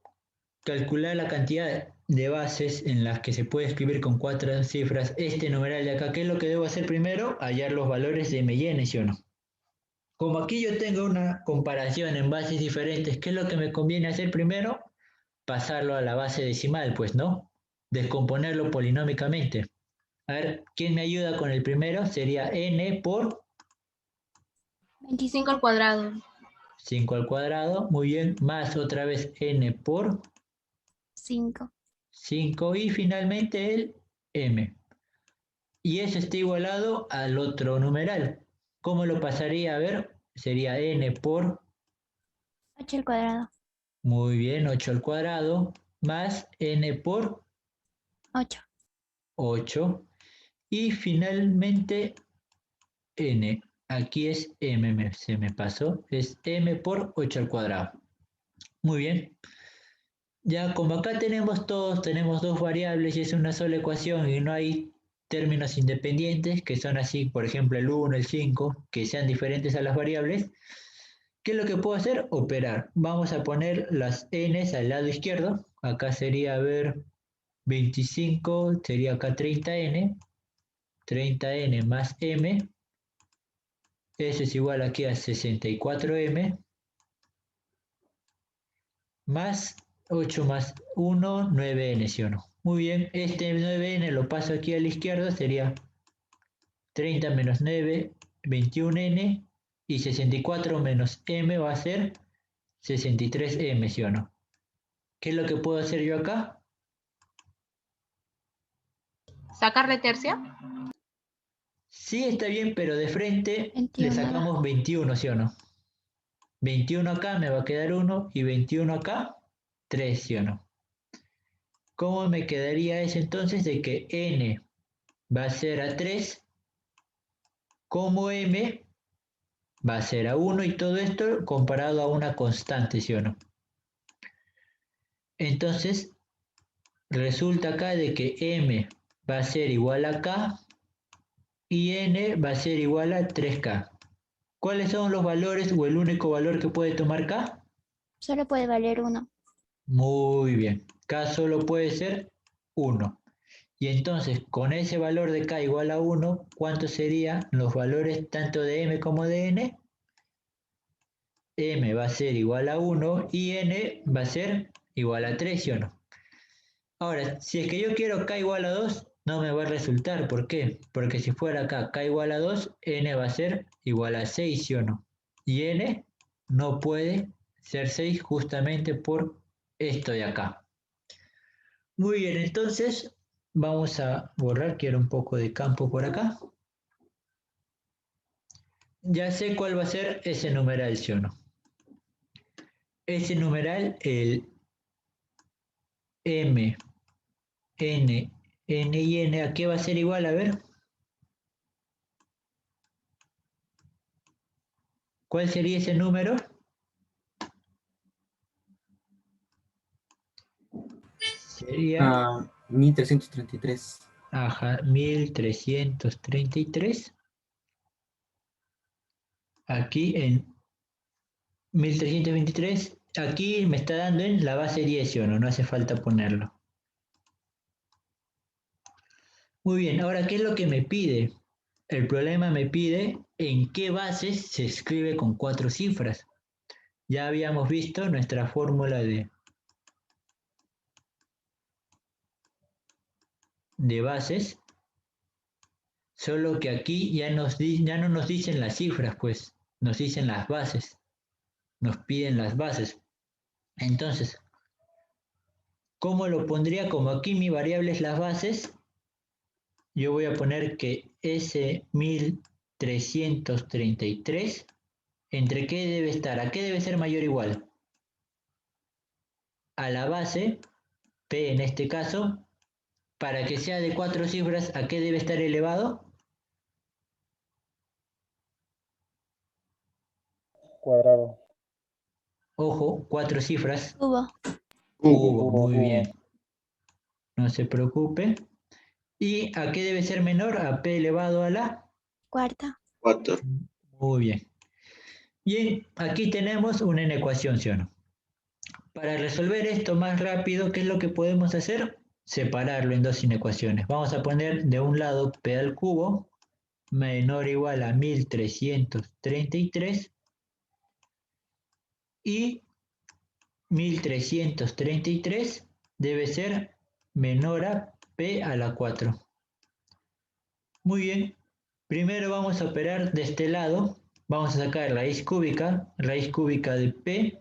calcular la cantidad de bases en las que se puede escribir con 4 cifras este numeral de acá, ¿qué es lo que debo hacer primero? Hallar los valores de m y n, ¿sí o no? Como aquí yo tengo una comparación en bases diferentes, ¿qué es lo que me conviene hacer primero? Pasarlo a la base decimal, pues, ¿no? Descomponerlo polinómicamente. A ver, ¿quién me ayuda con el primero? Sería n por 25 al cuadrado. 5 al cuadrado, muy bien, más otra vez n por 5. 5 y finalmente el m. Y eso está igualado al otro numeral. ¿Cómo lo pasaría? A ver, sería n por, 8 al cuadrado. muy bien, 8 al cuadrado, más n por 8. 8. Y finalmente n. Aquí es m, se me pasó, es m por 8 al cuadrado. Muy bien. Ya como acá tenemos todos, tenemos dos variables y es una sola ecuación y no hay términos independientes que son así, por ejemplo el 1, el 5, que sean diferentes a las variables, ¿qué es lo que puedo hacer? Operar. Vamos a poner las n's al lado izquierdo. Acá sería, a ver, 25, sería acá 30n, 30n más m, eso es igual aquí a 64m, más 8 más 1, 9n, ¿sí o no? Muy bien, este 9n lo paso aquí a la izquierda, sería 30 menos 9, 21n, y 64 menos m va a ser 63m, ¿sí o no? ¿Qué es lo que puedo hacer yo acá? ¿Sacarle tercia? Sí, está bien, pero de frente le 21 sacamos abajo. 21, ¿sí o no? 21 acá me va a quedar 1 y 21 acá 3, ¿sí o no? ¿Cómo me quedaría eso entonces de que n va a ser a 3, como m va a ser a 1 y todo esto comparado a una constante, ¿sí o no? Entonces, resulta acá de que m va a ser igual a k y n va a ser igual a 3k. ¿Cuáles son los valores o el único valor que puede tomar k? Solo puede valer 1. Muy bien, k solo puede ser 1. Y entonces, con ese valor de k igual a 1, ¿cuántos serían los valores tanto de m como de n? M va a ser igual a 1 y n va a ser igual a 3, ¿sí o no? Ahora, si es que yo quiero k igual a 2, no me va a resultar. ¿Por qué? Porque si fuera acá k igual a 2, n va a ser igual a 6, ¿sí o no? Y n no puede ser 6 justamente por esto de acá. Muy bien, entonces vamos a borrar, quiero un poco de campo por acá. Ya sé cuál va a ser ese numeral, ¿sí o no? Ese numeral, el m, n, n y n, ¿a qué va a ser igual? A ver, ¿cuál sería ese número? Sería, 1333. ajá, 1333. Aquí en 1323, aquí me está dando en la base 10, ¿sí o no? No hace falta ponerlo. Muy bien, ahora, ¿qué es lo que me pide? El problema me pide en qué bases se escribe con 4 cifras. ya habíamos visto nuestra fórmula de bases, solo que aquí ya no nos dicen las cifras, pues, nos dicen las bases, nos piden las bases. Entonces, ¿cómo lo pondría? Como aquí mi variable es las bases, yo voy a poner que ese 1333, ¿entre qué debe estar? ¿A qué debe ser mayor o igual? A la base, P en este caso, para que sea de 4 cifras, ¿a qué debe estar elevado? Cuadrado. Ojo, 4 cifras. Cubo. Cubo, Cubo, muy cubo. bien. No se preocupe. ¿Y a qué debe ser menor? A P elevado a la Cuarta. 4. Muy bien. Y aquí tenemos una ecuación, ¿sí o no? Para resolver esto más rápido, ¿qué es lo que podemos hacer? Separarlo en dos inecuaciones. Vamos a poner de un lado P al cubo menor o igual a 1333 y 1333 debe ser menor a P a la 4. Muy bien. Primero vamos a operar de este lado. Vamos a sacar raíz cúbica de P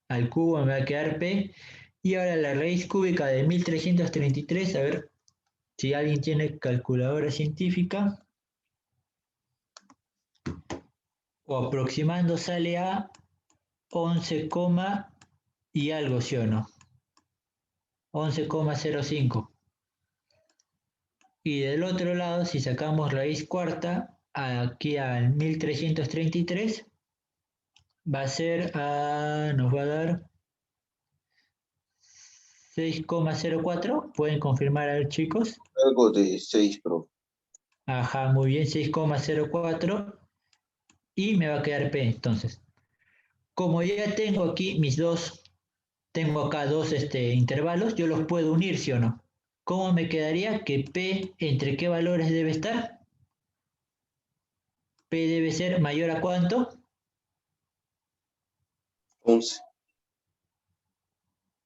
al cubo me va a quedar P. Y ahora la raíz cúbica de 1333, a ver si alguien tiene calculadora científica. O aproximando sale a 11, y algo, ¿sí o no? 11,05. Y del otro lado, si sacamos raíz cuarta, aquí al 1333, va a ser, nos va a dar 6,04. ¿Pueden confirmar, a ver, chicos? Algo de 6, bro. Ajá, muy bien, 6,04. Y me va a quedar P, entonces. Como ya tengo aquí tengo acá dos intervalos, yo los puedo unir, ¿sí o no? ¿Cómo me quedaría? Que P, ¿entre qué valores debe estar? P debe ser mayor a ¿cuánto? 11.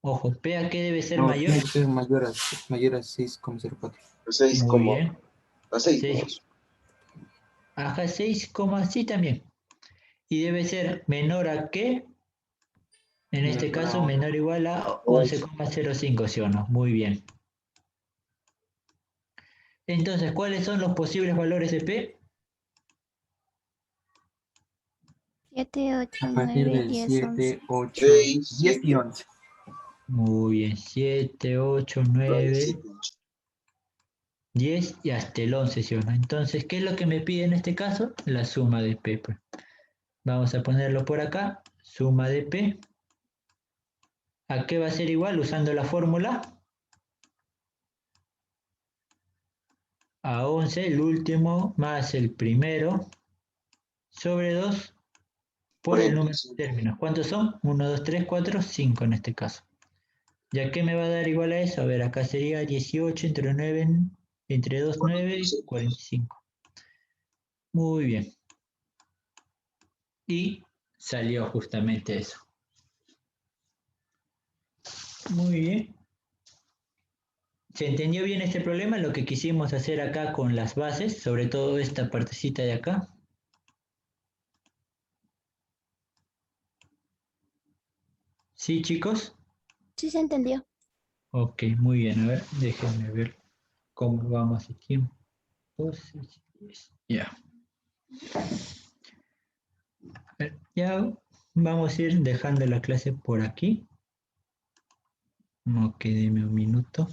Ojo, P a qué debe ser No, mayor. tiene que ser mayor a 6,04. 6 Muy como bien. a 6. 6. Ajá, 6, sí también. Y debe ser menor a qué. En este caso, menor o igual a 11,05, ¿sí o no? Muy bien. Entonces, ¿cuáles son los posibles valores de P? 7, 8, A partir 9, del 10, 11. 7, 8, 6, 10 y 11. Muy bien, 7, 8, 9, 10 y hasta el 11, ¿sí o no? Entonces, ¿qué es lo que me pide en este caso? La suma de P. Pues. Vamos a ponerlo por acá, suma de P. ¿A qué va a ser igual? Usando la fórmula. A 11, el último, más el primero, sobre 2, por el número de términos. ¿Cuántos son? 1, 2, 3, 4, 5 en este caso. ¿Ya qué me va a dar igual a eso? A ver, acá sería 18 entre 9, entre 2, 9 y 45. Muy bien. Y salió justamente eso. Muy bien. ¿Se entendió bien este problema? Lo que quisimos hacer acá con las bases, sobre todo esta partecita de acá. ¿Sí, chicos? Sí se entendió. Ok, muy bien. A ver, déjenme ver cómo vamos aquí. Ya. Ya vamos a ir dejando la clase por aquí. Ok, deme un minuto.